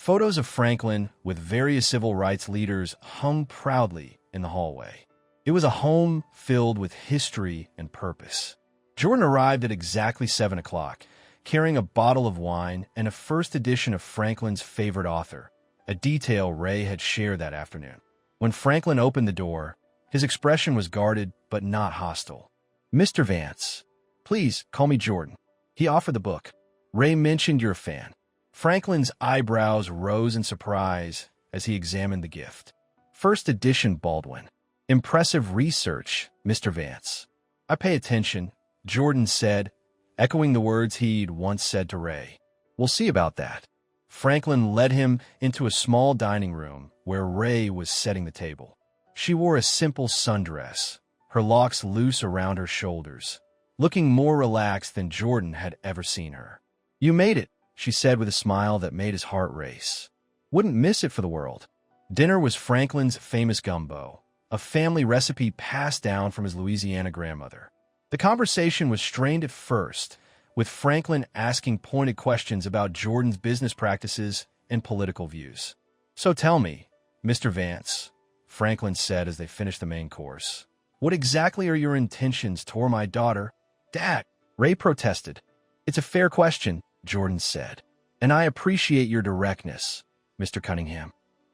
Photos of Franklin with various civil rights leaders hung proudly in the hallway. It was a home filled with history and purpose. Jordan arrived at exactly 7 o'clock, carrying a bottle of wine and a first edition of Franklin's favorite author, a detail Ray had shared that afternoon. When Franklin opened the door, his expression was guarded but not hostile. "Mr. Vance, please call me Jordan." He offered the book. "Ray mentioned you're a fan." Franklin's eyebrows rose in surprise as he examined the gift. "First edition Baldwin. Impressive research, Mr. Vance." "I pay attention," Jordan said, echoing the words he'd once said to Ray. "We'll see about that." Franklin led him into a small dining room where Ray was setting the table. She wore a simple sundress, her locks loose around her shoulders, looking more relaxed than Jordan had ever seen her. "You made it," she said with a smile that made his heart race. "Wouldn't miss it for the world." Dinner was Franklin's famous gumbo, a family recipe passed down from his Louisiana grandmother. The conversation was strained at first, with Franklin asking pointed questions about Jordan's business practices and political views. "So tell me, Mr. Vance," Franklin said as they finished the main course, "what exactly are your intentions toward my daughter?" "Dad," Ray protested. "It's a fair question," Jordan said, "and I appreciate your directness, Mr. Cunningham."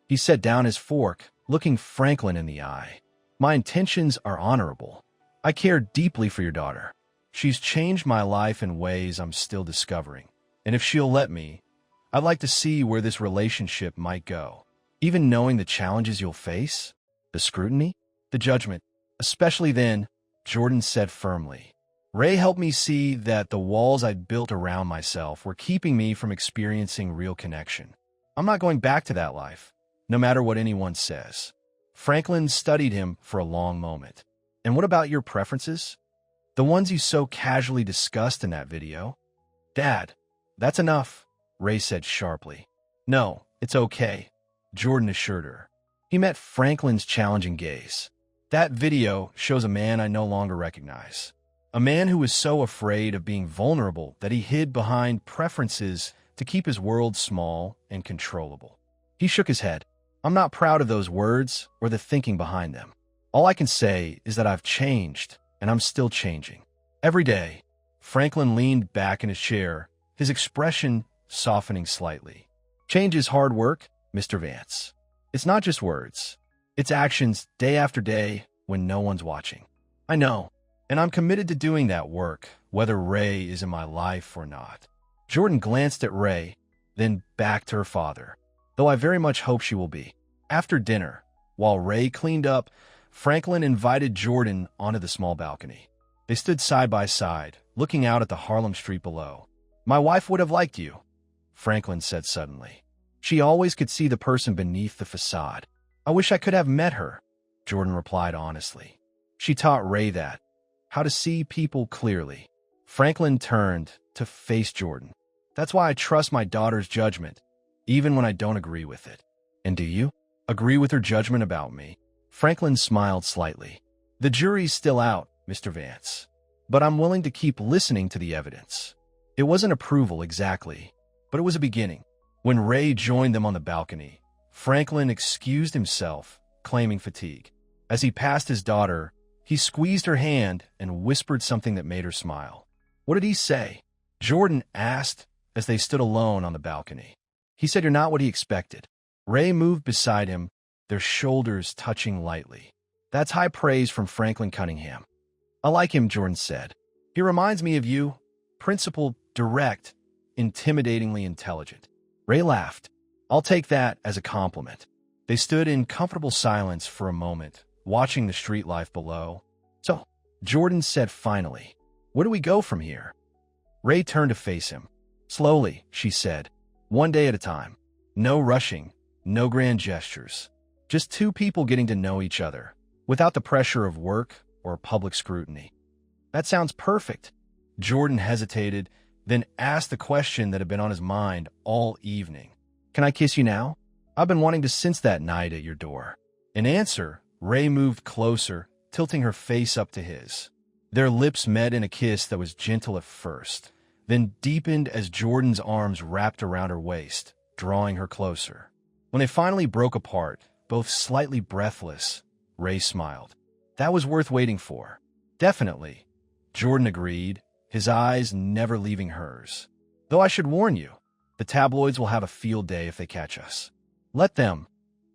He set down his fork, looking Franklin in the eye. "My intentions are honorable. I care deeply for your daughter. She's changed my life in ways I'm still discovering, and if she'll let me, I'd like to see where this relationship might go. Even knowing the challenges you'll face, the scrutiny, the judgment, especially then," Jordan said firmly. "Ray helped me see that the walls I'd built around myself were keeping me from experiencing real connection. I'm not going back to that life, no matter what anyone says." Franklin studied him for a long moment. "And what about your preferences? The ones you so casually discussed in that video?" "Dad, that's enough," Ray said sharply. "No, it's okay," Jordan assured her. He met Franklin's challenging gaze. "That video shows a man I no longer recognize. A man who was so afraid of being vulnerable that he hid behind preferences to keep his world small and controllable." He shook his head. "I'm not proud of those words or the thinking behind them. All I can say is that I've changed, and I'm still changing. Every day." Franklin leaned back in his chair, his expression softening slightly. "Change is hard work, Mr. Vance. It's not just words. It's actions day after day when no one's watching. I know, and I'm committed to doing that work, whether Ray is in my life or not." Jordan glanced at Ray, then back to her father, "Though I very much hope she will be." After dinner, while Ray cleaned up, Franklin invited Jordan onto the small balcony. They stood side by side, looking out at the Harlem Street below. "My wife would have liked you," Franklin said suddenly. "She always could see the person beneath the facade." "I wish I could have met her," Jordan replied honestly. "She taught Ray that, how to see people clearly." Franklin turned to face Jordan. "That's why I trust my daughter's judgment, even when I don't agree with it." "And do you agree with her judgment about me?" Franklin smiled slightly. "The jury's still out, Mr. Vance, but I'm willing to keep listening to the evidence." It wasn't approval exactly, but it was a beginning. When Ray joined them on the balcony, Franklin excused himself, claiming fatigue. As he passed his daughter, he squeezed her hand and whispered something that made her smile. "What did he say?" Jordan asked as they stood alone on the balcony. "He said you're not what he expected." Ray moved beside him, their shoulders touching lightly. "That's high praise from Franklin Cunningham." "I like him," Jordan said. "He reminds me of you. Principled, direct, intimidatingly intelligent." Ray laughed. "I'll take that as a compliment." They stood in comfortable silence for a moment, watching the street life below. "So," Jordan said finally, "where do we go from here?" Ray turned to face him. "Slowly," she said, "one day at a time. No rushing, no grand gestures. Just two people getting to know each other, without the pressure of work or public scrutiny." "That sounds perfect." Jordan hesitated, then asked the question that had been on his mind all evening. "Can I kiss you now? I've been wanting to since that night at your door." In answer, Ray moved closer, tilting her face up to his. Their lips met in a kiss that was gentle at first, then deepened as Jordan's arms wrapped around her waist, drawing her closer. When they finally broke apart, both slightly breathless, Ray smiled. That was worth waiting for. Definitely, Jordan agreed, his eyes never leaving hers. Though I should warn you, the tabloids will have a field day if they catch us. Let them,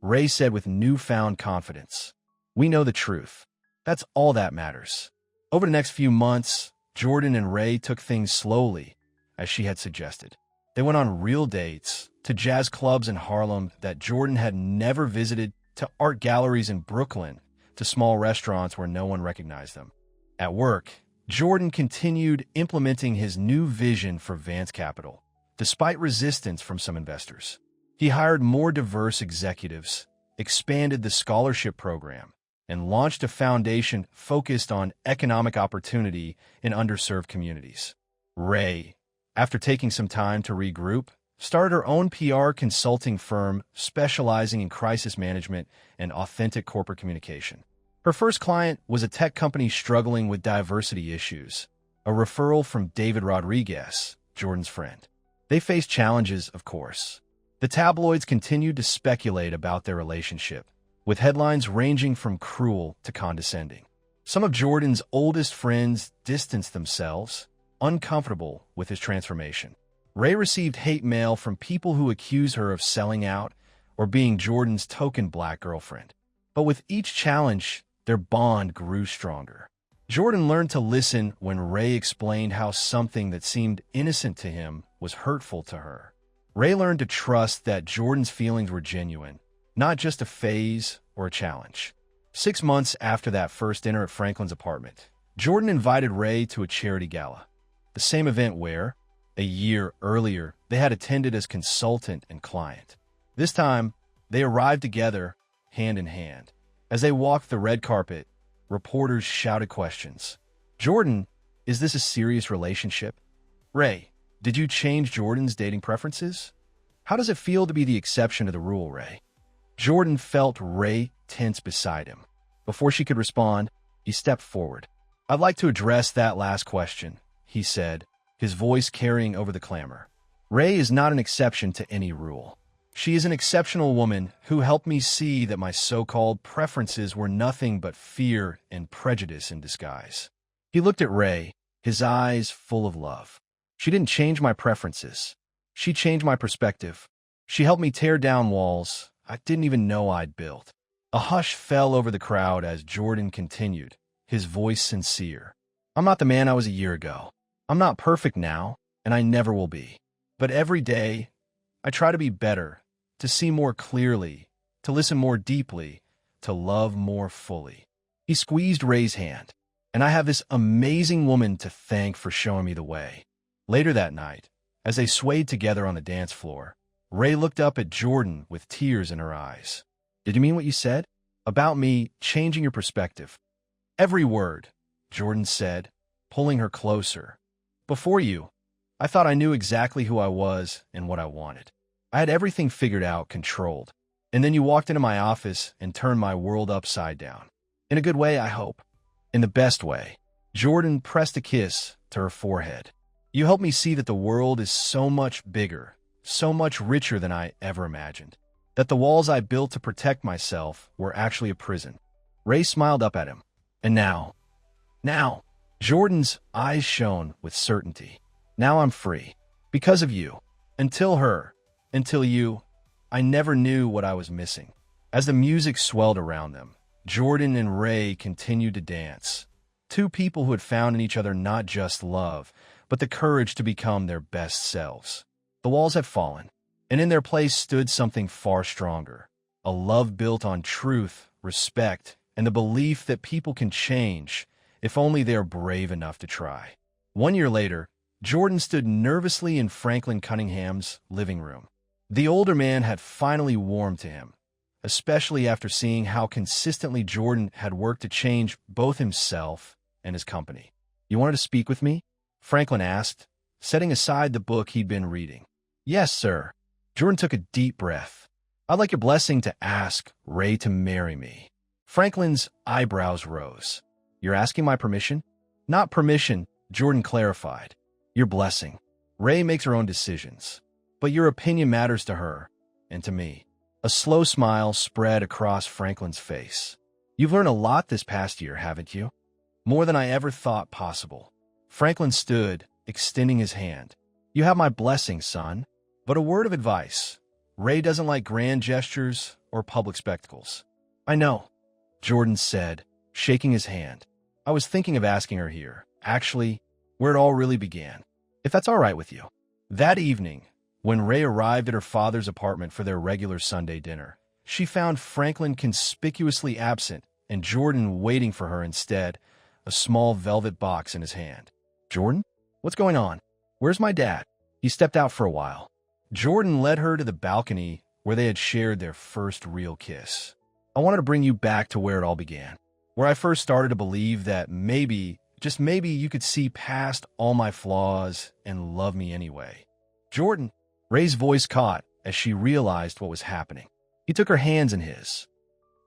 Ray said with newfound confidence. We know the truth. That's all that matters. Over the next few months, Jordan and Ray took things slowly, as she had suggested. They went on real dates, to jazz clubs in Harlem that Jordan had never visited, to art galleries in Brooklyn, to small restaurants where no one recognized them. At work, Jordan continued implementing his new vision for Vance Capital, despite resistance from some investors. He hired more diverse executives, expanded the scholarship program, and launched a foundation focused on economic opportunity in underserved communities. Ray, after taking some time to regroup, started her own PR consulting firm specializing in crisis management and authentic corporate communication. Her first client was a tech company struggling with diversity issues, a referral from David Rodriguez, Jordan's friend. They faced challenges, of course. The tabloids continued to speculate about their relationship, with headlines ranging from cruel to condescending. Some of Jordan's oldest friends distanced themselves, uncomfortable with his transformation. Ray received hate mail from people who accused her of selling out or being Jordan's token black girlfriend. But with each challenge, their bond grew stronger. Jordan learned to listen when Ray explained how something that seemed innocent to him was hurtful to her. Ray learned to trust that Jordan's feelings were genuine, not just a phase or a challenge. 6 months after that first dinner at Franklin's apartment, Jordan invited Ray to a charity gala, the same event where, a year earlier, they had attended as consultant and client. This time, they arrived together, hand in hand. As they walked the red carpet, reporters shouted questions. Jordan, is this a serious relationship? Ray, did you change Jordan's dating preferences? How does it feel to be the exception to the rule, Ray? Jordan felt Ray tense beside him. Before she could respond, he stepped forward. I'd like to address that last question, he said, his voice carrying over the clamor. Ray is not an exception to any rule. She is an exceptional woman who helped me see that my so-called preferences were nothing but fear and prejudice in disguise. He looked at Ray, his eyes full of love. She didn't change my preferences. She changed my perspective. She helped me tear down walls I didn't even know I'd built. A hush fell over the crowd as Jordan continued, his voice sincere. I'm not the man I was a year ago. I'm not perfect now, and I never will be. But every day, I try to be better, to see more clearly, to listen more deeply, to love more fully. He squeezed Ray's hand, and I have this amazing woman to thank for showing me the way. Later that night, as they swayed together on the dance floor, Ray looked up at Jordan with tears in her eyes. Did you mean what you said? About me changing your perspective? Every word, Jordan said, pulling her closer. Before you, I thought I knew exactly who I was and what I wanted. I had everything figured out, controlled. And then you walked into my office and turned my world upside down. In a good way, I hope. In the best way. Jordan pressed a kiss to her forehead. You helped me see that the world is so much bigger, so much richer than I ever imagined. That the walls I built to protect myself were actually a prison. Ray smiled up at him. And now, Jordan's eyes shone with certainty. Now I'm free. Because of you. Until you, I never knew what I was missing. As the music swelled around them, Jordan and Ray continued to dance. Two people who had found in each other not just love, but the courage to become their best selves. The walls had fallen, and in their place stood something far stronger. A love built on truth, respect, and the belief that people can change if only they are brave enough to try. 1 year later, Jordan stood nervously in Franklin Cunningham's living room. The older man had finally warmed to him, especially after seeing how consistently Jordan had worked to change both himself and his company. You wanted to speak with me? Franklin asked, setting aside the book he'd been reading. Yes, sir. Jordan took a deep breath. I'd like your blessing to ask Ray to marry me. Franklin's eyebrows rose. You're asking my permission? Not permission, Jordan clarified. Your blessing. Ray makes her own decisions. but your opinion matters to her and to me. A slow smile spread across Franklin's face. You've learned a lot this past year, haven't you? More than I ever thought possible. Franklin stood, extending his hand. You have my blessing, son. But a word of advice. Ray doesn't like grand gestures or public spectacles. I know, Jordan said, shaking his hand. I was thinking of asking her here, actually, where it all really began, if that's all right with you. That evening, when Ray arrived at her father's apartment for their regular Sunday dinner, she found Franklin conspicuously absent and Jordan waiting for her instead, a small velvet box in his hand. Jordan? What's going on? Where's my dad? He stepped out for a while. Jordan led her to the balcony where they had shared their first real kiss. I wanted to bring you back to where it all began, where I first started to believe that maybe, just maybe, you could see past all my flaws and love me anyway. Jordan, Ray's voice caught as she realized what was happening. He took her hands in his.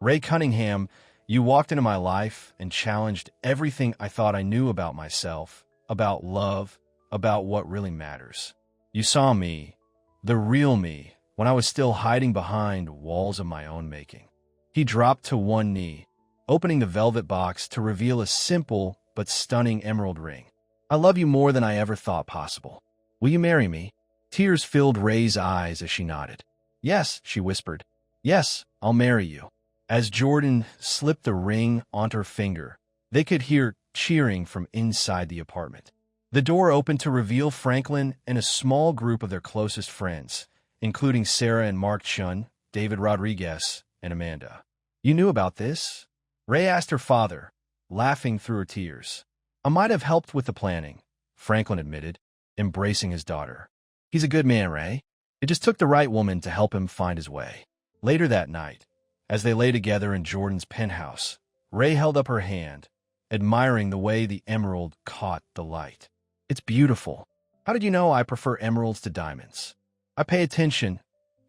Ray Cunningham, you walked into my life and challenged everything I thought I knew about myself, about love, about what really matters. You saw me, the real me, when I was still hiding behind walls of my own making. He dropped to one knee, opening the velvet box to reveal a simple but stunning emerald ring. I love you more than I ever thought possible. Will you marry me? Tears filled Ray's eyes as she nodded. Yes, she whispered. Yes, I'll marry you. As Jordan slipped the ring onto her finger, they could hear cheering from inside the apartment. The door opened to reveal Franklin and a small group of their closest friends, including Sarah and Mark Chun, David Rodriguez, and Amanda. You knew about this? Ray asked her father, laughing through her tears. I might have helped with the planning, Franklin admitted, embracing his daughter. He's a good man, Ray. It just took the right woman to help him find his way. Later that night, as they lay together in Jordan's penthouse, Ray held up her hand, admiring the way the emerald caught the light. It's beautiful. How did you know I prefer emeralds to diamonds? I pay attention,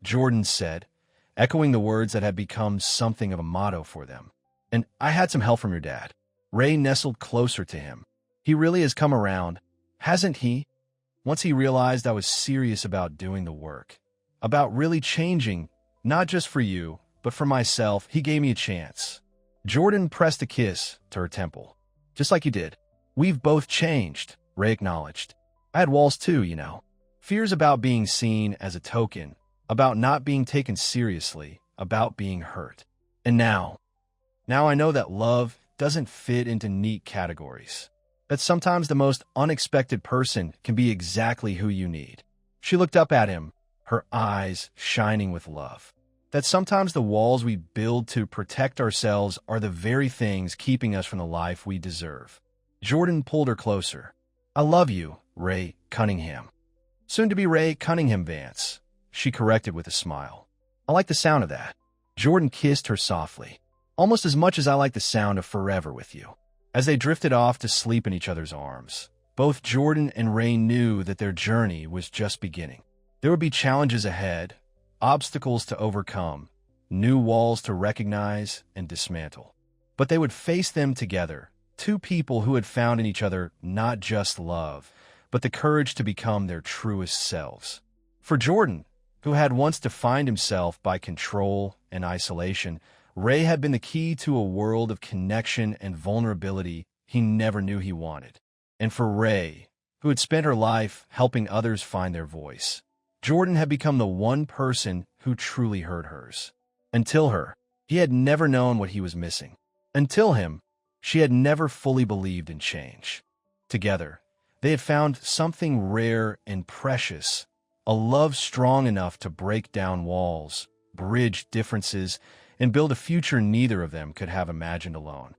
Jordan said, echoing the words that had become something of a motto for them. And I had some help from your dad. Ray nestled closer to him. He really has come around, hasn't he? Once he realized I was serious about doing the work, about really changing, not just for you, but for myself, he gave me a chance. Jordan pressed a kiss to her temple. Just like you did. We've both changed, Ray acknowledged. I had walls too, you know. Fears about being seen as a token, about not being taken seriously, about being hurt. And now I know that love doesn't fit into neat categories. That sometimes the most unexpected person can be exactly who you need. She looked up at him, her eyes shining with love. That sometimes the walls we build to protect ourselves are the very things keeping us from the life we deserve. Jordan pulled her closer. I love you, Ray Cunningham. Soon to be Ray Cunningham Vance, she corrected with a smile. I like the sound of that. Jordan kissed her softly, almost as much as I like the sound of forever with you. As they drifted off to sleep in each other's arms, both Jordan and Ray knew that their journey was just beginning. There would be challenges ahead, obstacles to overcome, new walls to recognize and dismantle. But they would face them together, two people who had found in each other not just love, but the courage to become their truest selves. For Jordan, who had once defined himself by control and isolation, Ray had been the key to a world of connection and vulnerability he never knew he wanted. And for Ray, who had spent her life helping others find their voice, Jordan had become the one person who truly heard hers. Until her, he had never known what he was missing. Until him, she had never fully believed in change. Together, they had found something rare and precious, a love strong enough to break down walls, bridge differences, and build a future neither of them could have imagined alone.